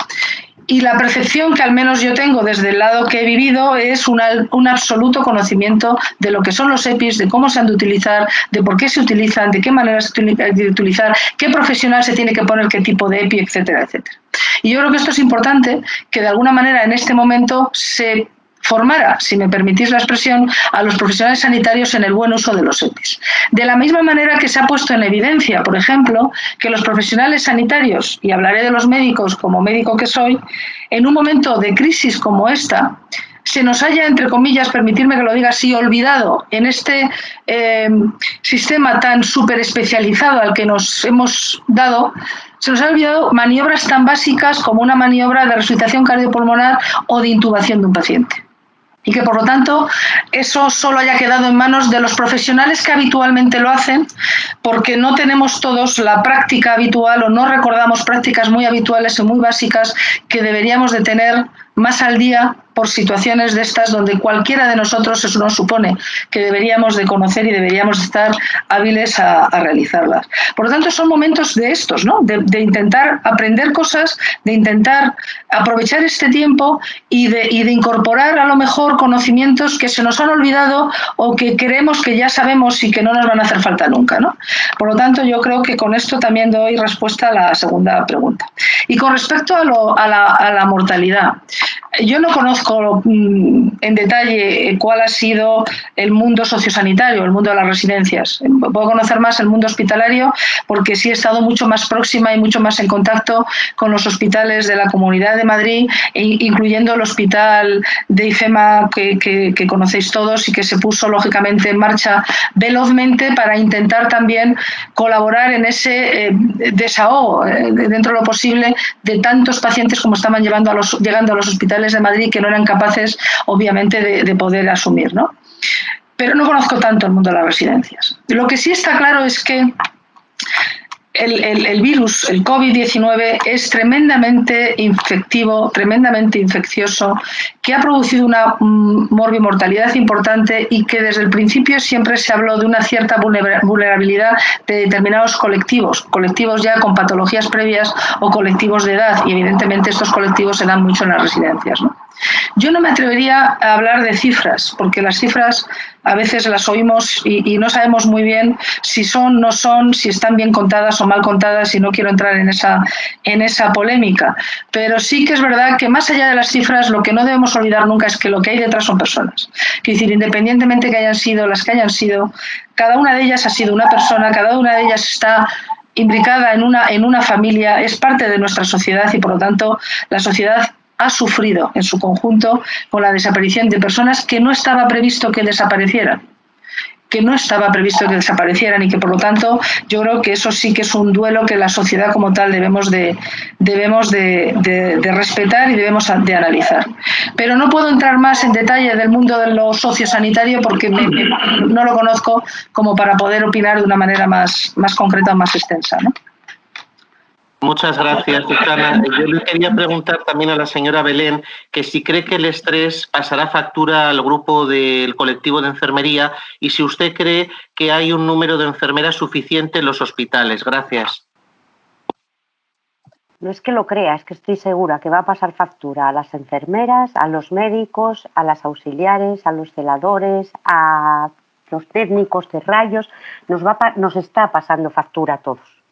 Y la percepción que al menos yo tengo desde el lado que he vivido es un absoluto conocimiento de lo que son los EPIs, de cómo se han de utilizar, de por qué se utilizan, de qué manera se tiene que utilizar, qué profesional se tiene que poner qué tipo de EPI, etcétera, etcétera. Y yo creo que esto es importante, que de alguna manera en este momento se formara, si me permitís la expresión, a los profesionales sanitarios en el buen uso de los EPIs. De la misma manera que se ha puesto en evidencia, por ejemplo, que los profesionales sanitarios, y hablaré de los médicos como médico que soy, en un momento de crisis como esta, se nos haya, entre comillas, permitirme que lo diga así, olvidado en este sistema tan súper especializado al que nos hemos dado, se nos ha olvidado maniobras tan básicas como una maniobra de resucitación cardiopulmonar o de intubación de un paciente. Y que, por lo tanto, eso solo haya quedado en manos de los profesionales que habitualmente lo hacen, porque no tenemos todos la práctica habitual o no recordamos prácticas muy habituales o muy básicas que deberíamos de tener más al día por situaciones de estas donde cualquiera de nosotros, eso nos supone que deberíamos de conocer y deberíamos de estar hábiles a realizarlas. Por lo tanto, son momentos de estos, ¿no? De intentar aprender cosas, de intentar aprovechar este tiempo y de incorporar a lo mejor conocimientos que se nos han olvidado o que creemos que ya sabemos y que no nos van a hacer falta nunca, ¿no? Por lo tanto, yo creo que con esto también doy respuesta a la segunda pregunta. Y con respecto a la mortalidad, yo no conozco en detalle cuál ha sido el mundo sociosanitario, el mundo de las residencias. Puedo conocer más el mundo hospitalario porque sí he estado mucho más próxima y mucho más en contacto con los hospitales de la Comunidad de Madrid, incluyendo el hospital de IFEMA que conocéis todos y que se puso lógicamente en marcha velozmente para intentar también colaborar en ese desahogo dentro de lo posible de tantos pacientes como estaban llegando a los hospitales de Madrid que no eran capaces, obviamente, de poder asumir, ¿no? Pero no conozco tanto el mundo de las residencias. Lo que sí está claro es que el virus, el COVID-19, es tremendamente infectivo, tremendamente infeccioso, que ha producido una morbimortalidad importante y que desde el principio siempre se habló de una cierta vulnerabilidad de determinados colectivos ya con patologías previas o colectivos de edad, y evidentemente estos colectivos se dan mucho en las residencias, ¿no? Yo no me atrevería a hablar de cifras, porque las cifras a veces las oímos y no sabemos muy bien si son, no son, si están bien contadas o mal contadas, y no quiero entrar en esa polémica. Pero sí que es verdad que más allá de las cifras, lo que no debemos olvidar nunca es que lo que hay detrás son personas. Es decir, independientemente que hayan sido las que hayan sido, cada una de ellas ha sido una persona, cada una de ellas está implicada en una familia, es parte de nuestra sociedad y, por lo tanto, la sociedad ha sufrido en su conjunto con la desaparición de personas que no estaba previsto que desaparecieran. Y que, por lo tanto, yo creo que eso sí que es un duelo que la sociedad como tal debemos de respetar y debemos de analizar. Pero no puedo entrar más en detalle del mundo de lo sociosanitario porque no lo conozco como para poder opinar de una manera más concreta o más extensa, ¿no? Muchas gracias, Susana. Yo le quería preguntar también a la señora Belén que si cree que el estrés pasará factura al grupo del colectivo de enfermería y si usted cree que hay un número de enfermeras suficiente en los hospitales. Gracias. No es que lo crea, es que estoy segura que va a pasar factura a las enfermeras, a los médicos, a las auxiliares, a los celadores, a los técnicos de rayos. Nos está pasando factura a todos.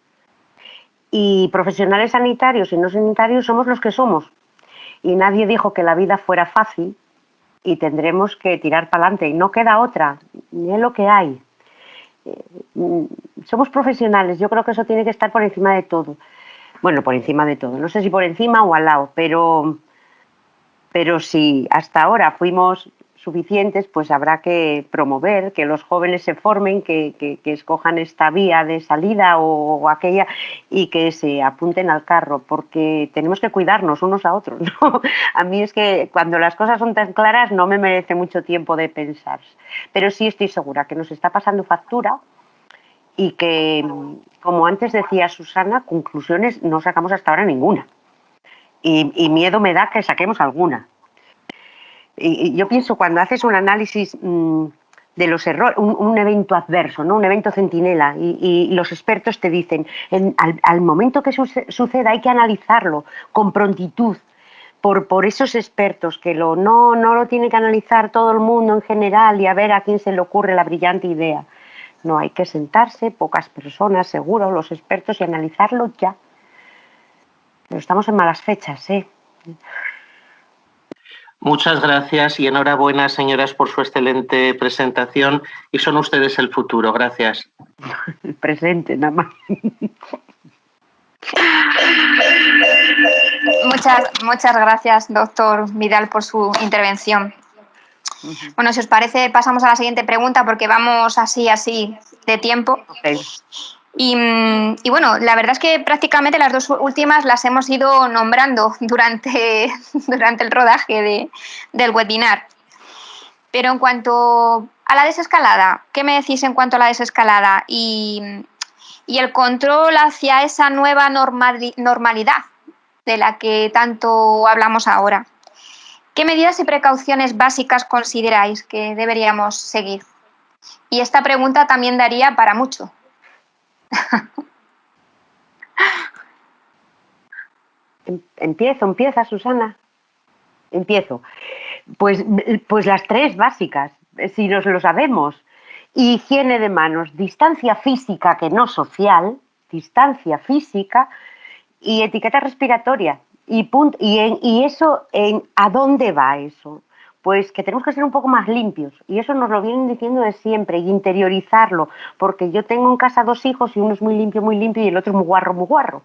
Y profesionales sanitarios y no sanitarios somos los que somos. Y nadie dijo que la vida fuera fácil y tendremos que tirar para adelante. Y no queda otra, ni es lo que hay. Somos profesionales, yo creo que eso tiene que estar por encima de todo. Bueno, por encima de todo. No sé si por encima o al lado, pero si hasta ahora fuimos suficientes, pues habrá que promover que los jóvenes se formen, que escojan esta vía de salida o aquella y que se apunten al carro, porque tenemos que cuidarnos unos a otros, ¿no? A mí es que cuando las cosas son tan claras no me merece mucho tiempo de pensar, pero sí estoy segura que nos está pasando factura y que, como antes decía Susana, conclusiones no sacamos hasta ahora ninguna y miedo me da que saquemos alguna. Y yo pienso, cuando haces un análisis de los errores, un evento adverso, ¿no? Un evento centinela, y los expertos te dicen, al momento que suceda hay que analizarlo con prontitud, por esos expertos, que no lo tiene que analizar todo el mundo en general y a ver a quién se le ocurre la brillante idea. No, hay que sentarse, pocas personas, seguro, los expertos, y analizarlo ya. Pero estamos en malas fechas, ¿eh? Muchas gracias y enhorabuena, señoras, por su excelente presentación y son ustedes el futuro. Gracias. El presente, nada más. Muchas gracias, doctor Vidal, por su intervención. Bueno, si os parece, pasamos a la siguiente pregunta porque vamos así de tiempo. Okay. Y bueno, la verdad es que prácticamente las dos últimas las hemos ido nombrando durante el rodaje del webinar. Pero en cuanto a la desescalada, ¿qué me decís en cuanto a la desescalada y el control hacia esa nueva normalidad de la que tanto hablamos ahora? ¿Qué medidas y precauciones básicas consideráis que deberíamos seguir? Y esta pregunta también daría para mucho. Empieza, Susana. Empiezo. Pues las tres básicas, si nos lo sabemos. Higiene de manos, distancia física que no social, distancia física y etiqueta respiratoria. Y eso, ¿a dónde va eso? Pues que tenemos que ser un poco más limpios, y eso nos lo vienen diciendo de siempre, y interiorizarlo, porque yo tengo en casa 2 hijos y uno es muy limpio y el otro es muy guarro, muy guarro.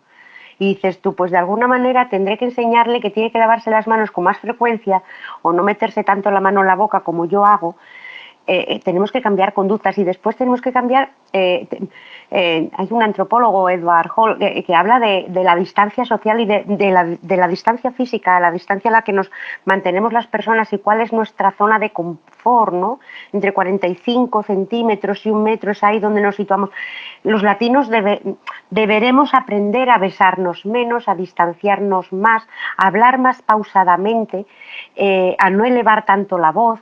Y dices tú, pues de alguna manera tendré que enseñarle que tiene que lavarse las manos con más frecuencia o no meterse tanto la mano en la boca como yo hago. Tenemos que cambiar conductas y después tenemos que cambiar. Hay un antropólogo, Edward Hall, que habla de la distancia social y de la distancia física, la distancia a la que nos mantenemos las personas y cuál es nuestra zona de confort, ¿no? Entre 45 centímetros y 1 metro es ahí donde nos situamos. Los latinos deberemos aprender a besarnos menos, a distanciarnos más, a hablar más pausadamente, a no elevar tanto la voz.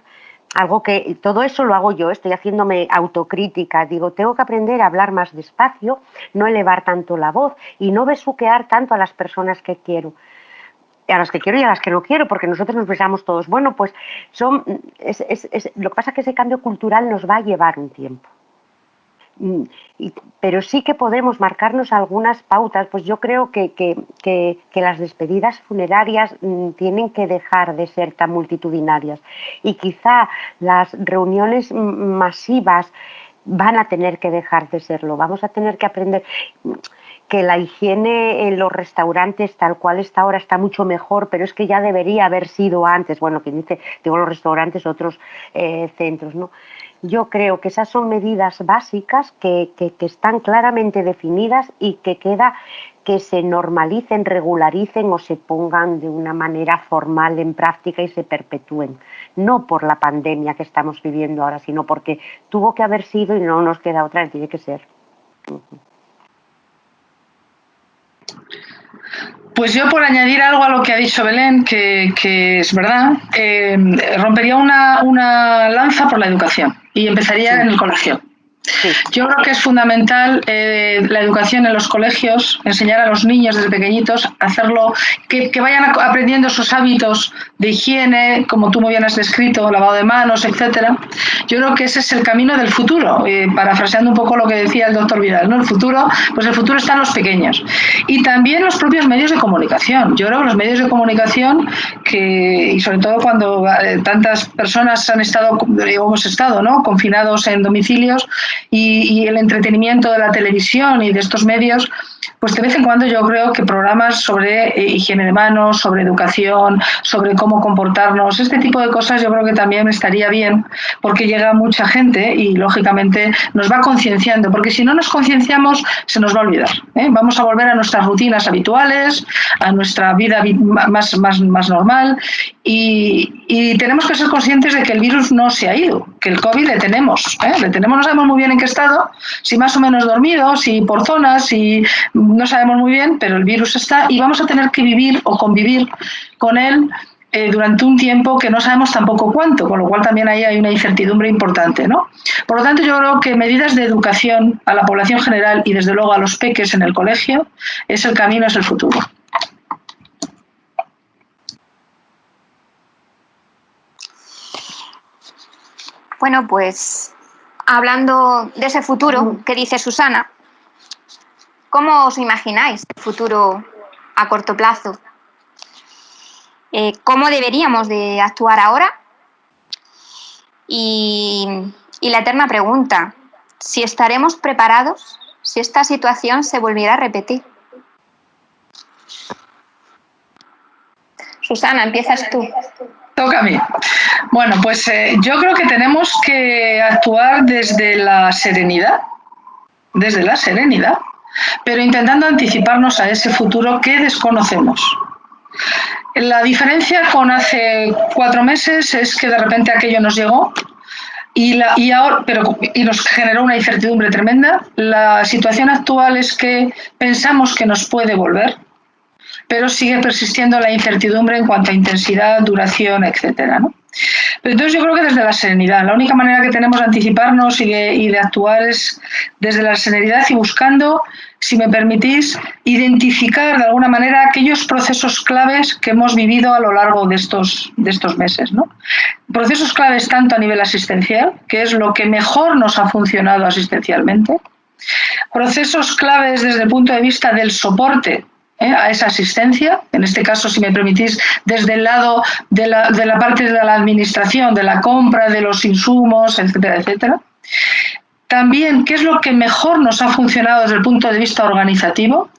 Algo que todo eso lo hago yo, estoy haciéndome autocrítica, digo, tengo que aprender a hablar más despacio, no elevar tanto la voz y no besuquear tanto a las personas que quiero. A las que quiero y a las que no quiero, porque nosotros nos besamos todos. Bueno, pues lo que pasa es que ese cambio cultural nos va a llevar un tiempo. Pero sí que podemos marcarnos algunas pautas. Pues yo creo que las despedidas funerarias tienen que dejar de ser tan multitudinarias y quizá las reuniones masivas van a tener que dejar de serlo. Vamos a tener que aprender que la higiene en los restaurantes tal cual está ahora está mucho mejor, pero es que ya debería haber sido antes. Bueno, quien dice, digo los restaurantes, otros centros, ¿no? Yo creo que esas son medidas básicas que están claramente definidas y que queda que se normalicen, regularicen o se pongan de una manera formal en práctica y se perpetúen. No por la pandemia que estamos viviendo ahora, sino porque tuvo que haber sido y no nos queda otra, tiene que ser. Pues yo, por añadir algo a lo que ha dicho Belén, que es verdad, rompería una lanza por la educación y empezaría en el colegio. Sí. Yo creo que es fundamental la educación en los colegios, enseñar a los niños desde pequeñitos, hacerlo, que vayan aprendiendo esos hábitos de higiene, como tú muy bien has descrito, lavado de manos, etcétera. Yo creo que ese es el camino del futuro, parafraseando un poco lo que decía el doctor Vidal, ¿no? El futuro está en los pequeños. Y también los propios medios de comunicación. Yo creo que los medios de comunicación, y sobre todo cuando tantas personas hemos estado, ¿no?, confinados en domicilios, y el entretenimiento de la televisión y de estos medios, pues de vez en cuando yo creo que programas sobre higiene de manos, sobre educación, sobre cómo comportarnos, este tipo de cosas yo creo que también estaría bien, porque llega mucha gente y lógicamente nos va concienciando, porque si no nos concienciamos se nos va a olvidar, ¿eh? Vamos a volver a nuestras rutinas habituales, a nuestra vida más normal, y tenemos que ser conscientes de que el virus no se ha ido, que el COVID le tenemos, no sabemos muy bien en qué estado, si más o menos dormido, si por zonas, si no sabemos muy bien, pero el virus está y vamos a tener que vivir o convivir con él durante un tiempo que no sabemos tampoco cuánto, con lo cual también ahí hay una incertidumbre importante, ¿no? Por lo tanto, yo creo que medidas de educación a la población general y desde luego a los peques en el colegio es el camino, es el futuro. Bueno, pues hablando de ese futuro que dice Susana, ¿cómo os imagináis el futuro a corto plazo? ¿Cómo deberíamos de actuar ahora? Y la eterna pregunta, si estaremos preparados si esta situación se volviera a repetir. Susana, empiezas tú. Toca a mí. Bueno, pues yo creo que tenemos que actuar desde la serenidad, pero intentando anticiparnos a ese futuro que desconocemos. La diferencia con hace 4 meses es que de repente aquello nos llegó y nos generó una incertidumbre tremenda. La situación actual es que pensamos que nos puede volver, pero sigue persistiendo la incertidumbre en cuanto a intensidad, duración, etcétera, ¿no? Pero entonces yo creo que desde la serenidad, la única manera que tenemos de anticiparnos y de actuar es desde la serenidad y buscando, si me permitís, identificar de alguna manera aquellos procesos claves que hemos vivido a lo largo de estos meses, ¿no? Procesos claves tanto a nivel asistencial, que es lo que mejor nos ha funcionado asistencialmente, procesos claves desde el punto de vista del soporte a esa asistencia, en este caso, si me permitís, desde el lado de la parte de la administración, de la compra de los insumos, etcétera, etcétera. También, ¿qué es lo que mejor nos ha funcionado desde el punto de vista organizativo?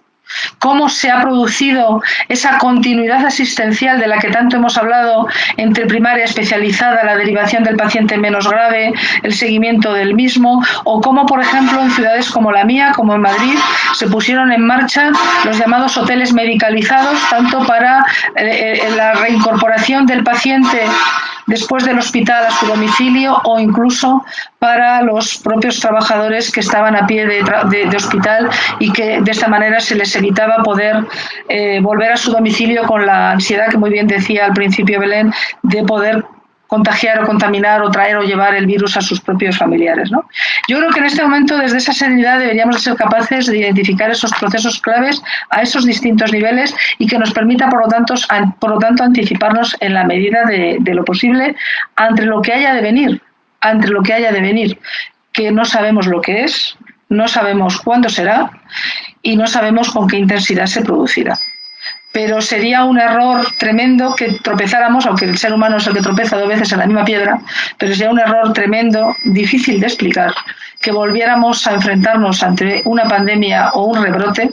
Cómo se ha producido esa continuidad asistencial de la que tanto hemos hablado entre primaria especializada, la derivación del paciente menos grave, el seguimiento del mismo, o cómo, por ejemplo, en ciudades como la mía, como en Madrid, se pusieron en marcha los llamados hoteles medicalizados, tanto para la reincorporación del paciente después del hospital a su domicilio o incluso para los propios trabajadores que estaban a pie de hospital y que de esta manera se les evitaba poder volver a su domicilio con la ansiedad que muy bien decía al principio Belén, de poder contagiar o contaminar o traer o llevar el virus a sus propios familiares, ¿no? Yo creo que en este momento desde esa serenidad deberíamos de ser capaces de identificar esos procesos claves a esos distintos niveles y que nos permita por lo tanto anticiparnos en la medida de lo posible ante lo que haya de venir, que no sabemos lo que es, no sabemos cuándo será y no sabemos con qué intensidad se producirá. Pero sería un error tremendo que tropezáramos, aunque el ser humano es el que tropeza 2 veces en la misma piedra, pero sería un error tremendo, difícil de explicar, que volviéramos a enfrentarnos ante una pandemia o un rebrote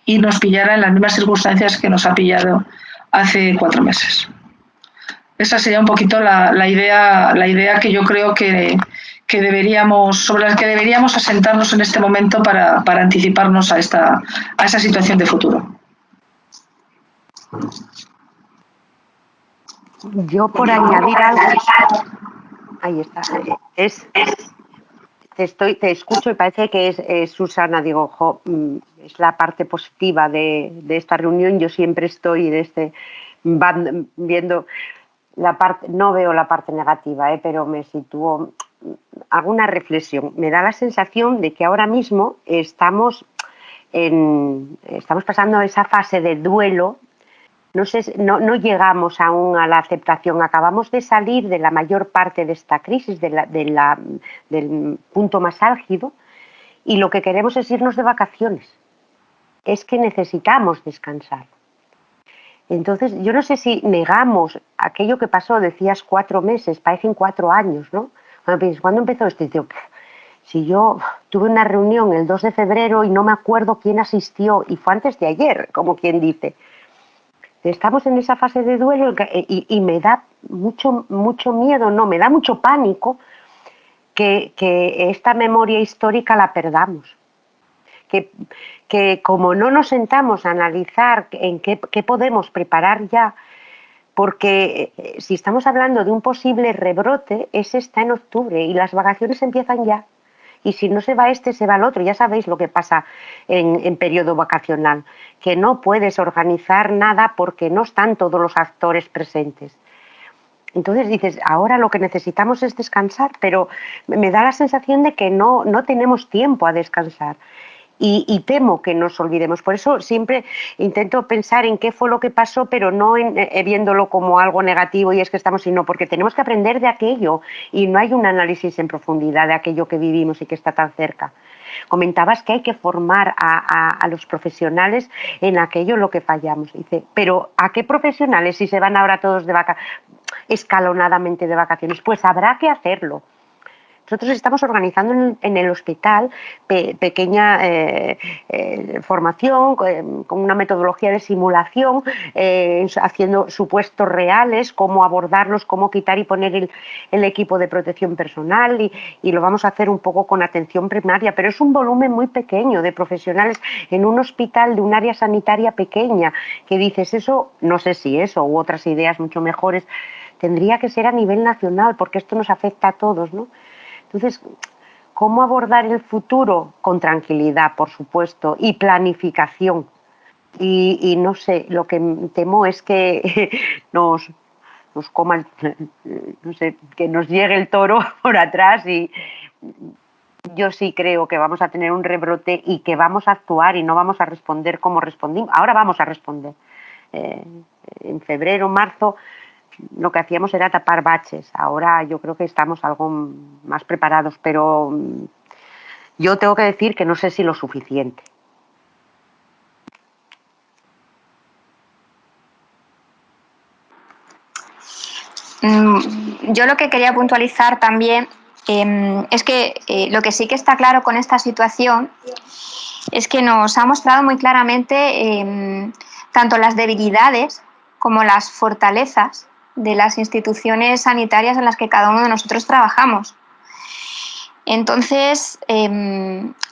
y nos pillara en las mismas circunstancias que nos ha pillado hace 4 meses. Esa sería un poquito la idea que yo creo que sobre la que deberíamos asentarnos en este momento para anticiparnos a esa situación de futuro. Yo por añadir algo, ahí está, te escucho y parece que es Susana, digo, es la parte positiva de esta reunión. Yo siempre estoy viendo la parte, no veo la parte negativa, pero me sitúo, hago una reflexión. Me da la sensación de que ahora mismo estamos pasando esa fase de duelo. No llegamos aún a la aceptación. Acabamos de salir de la mayor parte de esta crisis, del punto más álgido, y lo que queremos es irnos de vacaciones. Es que necesitamos descansar. Entonces, yo no sé si negamos aquello que pasó, decías 4 meses, parecen 4 años, ¿no? ¿Cuándo empezó esto? Y digo, si yo tuve una reunión el 2 de febrero y no me acuerdo quién asistió, y fue antes de ayer, como quien dice. Estamos en esa fase de duelo y me da mucho miedo, no, me da mucho pánico que esta memoria histórica la perdamos. Que como no nos sentamos a analizar en qué podemos preparar ya, porque si estamos hablando de un posible rebrote, ese está en octubre y las vacaciones empiezan ya. Y si no se va este, se va el otro. Ya sabéis lo que pasa en periodo vacacional, que no puedes organizar nada porque no están todos los actores presentes. Entonces dices, ahora lo que necesitamos es descansar, pero me da la sensación de que no tenemos tiempo a descansar. Y temo que nos olvidemos. Por eso siempre intento pensar en qué fue lo que pasó, pero no viéndolo como algo negativo y es que estamos, sino porque tenemos que aprender de aquello y no hay un análisis en profundidad de aquello que vivimos y que está tan cerca. Comentabas que hay que formar a los profesionales en aquello en lo que fallamos. Dice, pero ¿a qué profesionales si se van ahora todos escalonadamente de vacaciones? Pues habrá que hacerlo. Nosotros estamos organizando en el hospital pequeña formación con una metodología de simulación, haciendo supuestos reales, cómo abordarlos, cómo quitar y poner el equipo de protección personal y lo vamos a hacer un poco con atención primaria, pero es un volumen muy pequeño de profesionales en un hospital de un área sanitaria pequeña, que dices eso, no sé si eso u otras ideas mucho mejores, tendría que ser a nivel nacional porque esto nos afecta a todos, ¿no? Entonces, ¿cómo abordar el futuro? Con tranquilidad, por supuesto, y planificación. Y no sé, lo que temo es que nos coma, no sé, que nos llegue el toro por atrás y yo sí creo que vamos a tener un rebrote y que vamos a actuar y no vamos a responder como respondimos. Ahora vamos a responder. En febrero, marzo, lo que hacíamos era tapar baches. Ahora yo creo que estamos algo más preparados, pero yo tengo que decir que no sé si lo suficiente. Yo lo que quería puntualizar también es que lo que sí que está claro con esta situación es que nos ha mostrado muy claramente tanto las debilidades como las fortalezas de las instituciones sanitarias en las que cada uno de nosotros trabajamos. Entonces,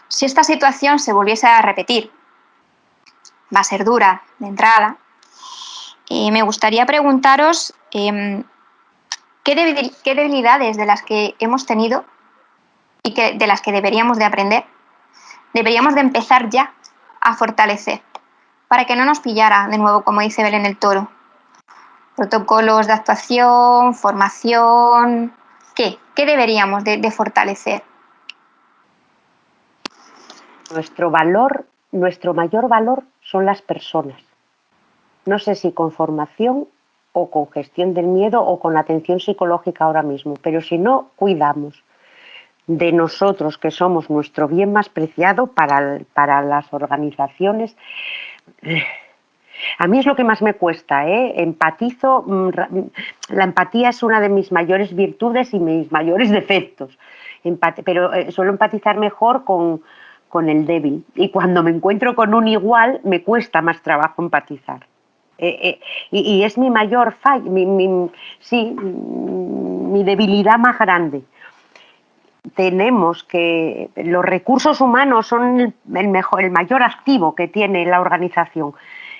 si esta situación se volviese a repetir, va a ser dura de entrada, me gustaría preguntaros ¿qué debilidades de las que hemos tenido y de las que deberíamos de aprender, deberíamos de empezar ya a fortalecer para que no nos pillara de nuevo, como dice Belén el Toro? Protocolos de actuación, formación, ¿qué deberíamos de fortalecer? Nuestro mayor valor son las personas. No sé si con formación o con gestión del miedo o con atención psicológica ahora mismo, pero si no cuidamos de nosotros, que somos nuestro bien más preciado para las organizaciones. A mí es lo que más me cuesta, empatizo, la empatía es una de mis mayores virtudes y mis mayores defectos, pero suelo empatizar mejor con el débil y cuando me encuentro con un igual me cuesta más trabajo empatizar. Y es mi mayor falla, mi debilidad más grande. Tenemos que los recursos humanos son el mayor activo que tiene la organización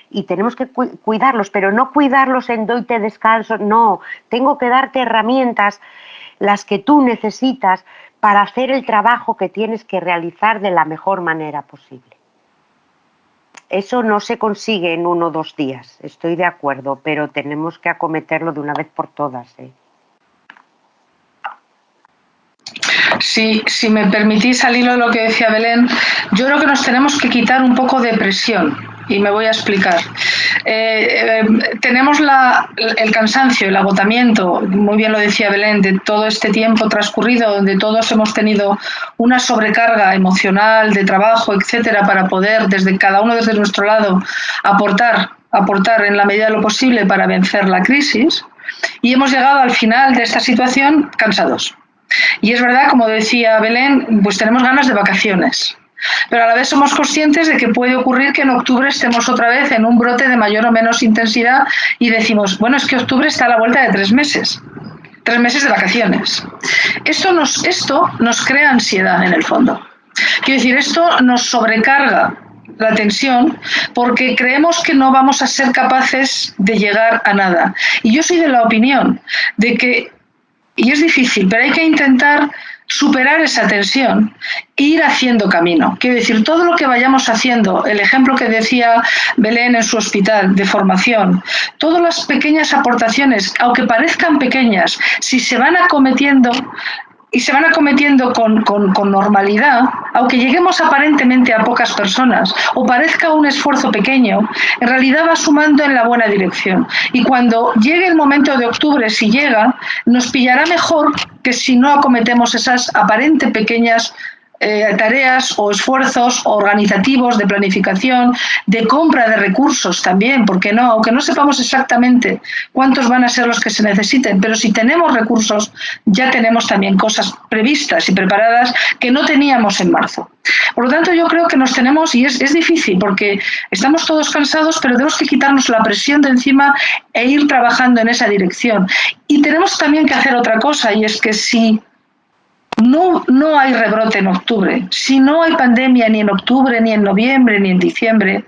y tenemos que cuidarlos, pero no cuidarlos en doyte descanso, no, tengo que darte herramientas, las que tú necesitas para hacer el trabajo que tienes que realizar de la mejor manera posible. Eso no se consigue en 1 o 2 días, estoy de acuerdo, pero tenemos que acometerlo de una vez por todas, ¿eh? Si me permitís, al hilo de lo que decía Belén, yo creo que nos tenemos que quitar un poco de presión y me voy a explicar. Tenemos el cansancio, el agotamiento, muy bien lo decía Belén, de todo este tiempo transcurrido donde todos hemos tenido una sobrecarga emocional, de trabajo, etcétera, para poder, desde cada uno desde nuestro lado, aportar en la medida de lo posible para vencer la crisis, y hemos llegado al final de esta situación cansados. Y es verdad, como decía Belén, pues tenemos ganas de vacaciones. Pero a la vez somos conscientes de que puede ocurrir que en octubre estemos otra vez en un brote de mayor o menos intensidad y decimos, bueno, es que octubre está a la vuelta de 3 meses. 3 meses de vacaciones. Esto nos crea ansiedad en el fondo. Quiero decir, esto nos sobrecarga la tensión porque creemos que no vamos a ser capaces de llegar a nada. Y yo soy de la opinión de que, y es difícil, pero hay que intentar superar esa tensión e ir haciendo camino. Quiero decir, todo lo que vayamos haciendo, el ejemplo que decía Belén en su hospital de formación, todas las pequeñas aportaciones, aunque parezcan pequeñas, si se van acometiendo y se van acometiendo con normalidad, aunque lleguemos aparentemente a pocas personas o parezca un esfuerzo pequeño, en realidad va sumando en la buena dirección. Y cuando llegue el momento de octubre, si llega, nos pillará mejor que si no acometemos esas aparente pequeñas tareas o esfuerzos organizativos de planificación, de compra de recursos también, porque no, aunque no sepamos exactamente cuántos van a ser los que se necesiten, pero si tenemos recursos, ya tenemos también cosas previstas y preparadas que no teníamos en marzo. Por lo tanto, yo creo que nos tenemos, y es difícil, porque estamos todos cansados, pero tenemos que quitarnos la presión de encima e ir trabajando en esa dirección. Y tenemos también que hacer otra cosa, y es que si no hay rebrote en octubre, si no hay pandemia ni en octubre, ni en noviembre, ni en diciembre,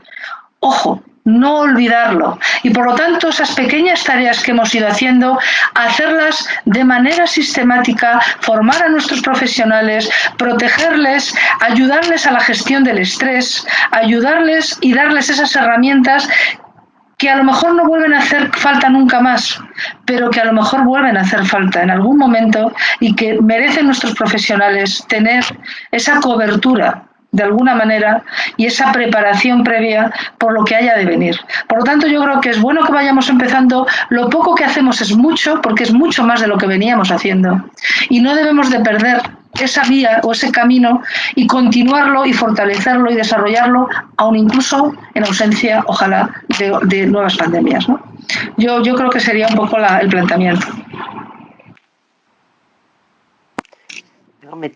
ojo, no olvidarlo. Y por lo tanto, esas pequeñas tareas que hemos ido haciendo, hacerlas de manera sistemática, formar a nuestros profesionales, protegerles, ayudarles a la gestión del estrés, ayudarles y darles esas herramientas que a lo mejor no vuelven a hacer falta nunca más, pero que a lo mejor vuelven a hacer falta en algún momento y que merecen nuestros profesionales tener esa cobertura de alguna manera y esa preparación previa por lo que haya de venir. Por lo tanto, yo creo que es bueno que vayamos empezando. Lo poco que hacemos es mucho, porque es mucho más de lo que veníamos haciendo. Y no debemos de perder esa vía o ese camino y continuarlo y fortalecerlo y desarrollarlo, aun incluso en ausencia, ojalá, de nuevas pandemias, ¿no? Yo creo que sería un poco el planteamiento.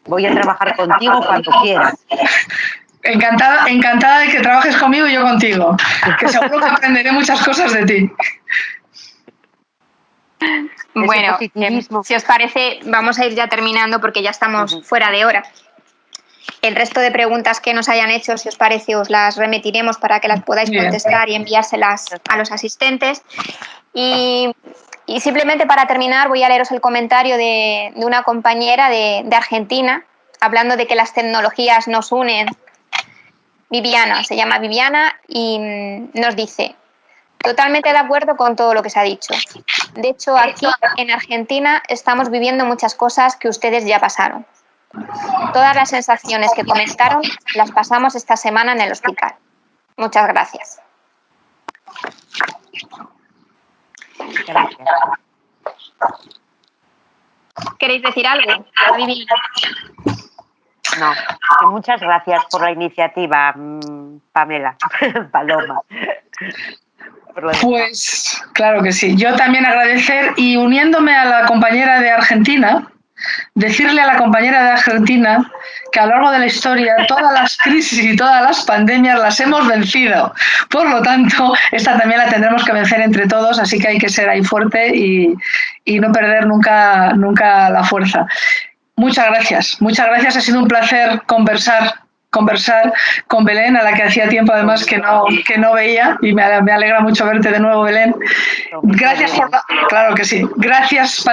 Voy a trabajar contigo cuando quieras. Encantada de que trabajes conmigo y yo contigo, que seguro que aprenderé muchas cosas de ti. Bueno, si os parece, vamos a ir ya terminando porque ya estamos fuera de hora. El resto de preguntas que nos hayan hecho, si os parece, os las remitiremos para que las podáis contestar y enviárselas a los asistentes. Y simplemente para terminar voy a leeros el comentario de una compañera de Argentina, hablando de que las tecnologías nos unen. Viviana, se llama Viviana y nos dice: totalmente de acuerdo con todo lo que se ha dicho. De hecho, aquí en Argentina estamos viviendo muchas cosas que ustedes ya pasaron. Todas las sensaciones que comentaron las pasamos esta semana en el hospital. Muchas gracias. Gracias. ¿Queréis decir algo? Vivi. No, muchas gracias por la iniciativa, Pamela, Paloma. Pues claro que sí. Yo también agradecer y uniéndome a la compañera de Argentina, decirle a la compañera de Argentina que a lo largo de la historia todas las crisis y todas las pandemias las hemos vencido. Por lo tanto, esta también la tendremos que vencer entre todos, así que hay que ser ahí fuerte y no perder nunca la fuerza. Muchas gracias. Ha sido un placer conversar con Belén, a la que hacía tiempo además que no veía, y me alegra mucho verte de nuevo, Belén. Gracias claro que sí. Gracias,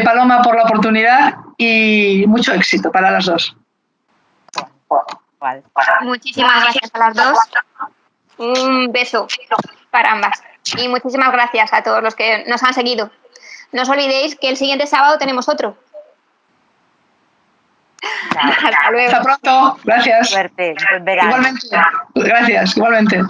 Paloma, por la oportunidad y mucho éxito para las dos. Muchísimas gracias a las dos. Un beso para ambas. Y muchísimas gracias a todos los que nos han seguido. No os olvidéis que el siguiente sábado tenemos otro. Chao. Hasta luego. Hasta pronto. Gracias. Suerte. Buen verano. Igualmente. Gracias. Igualmente.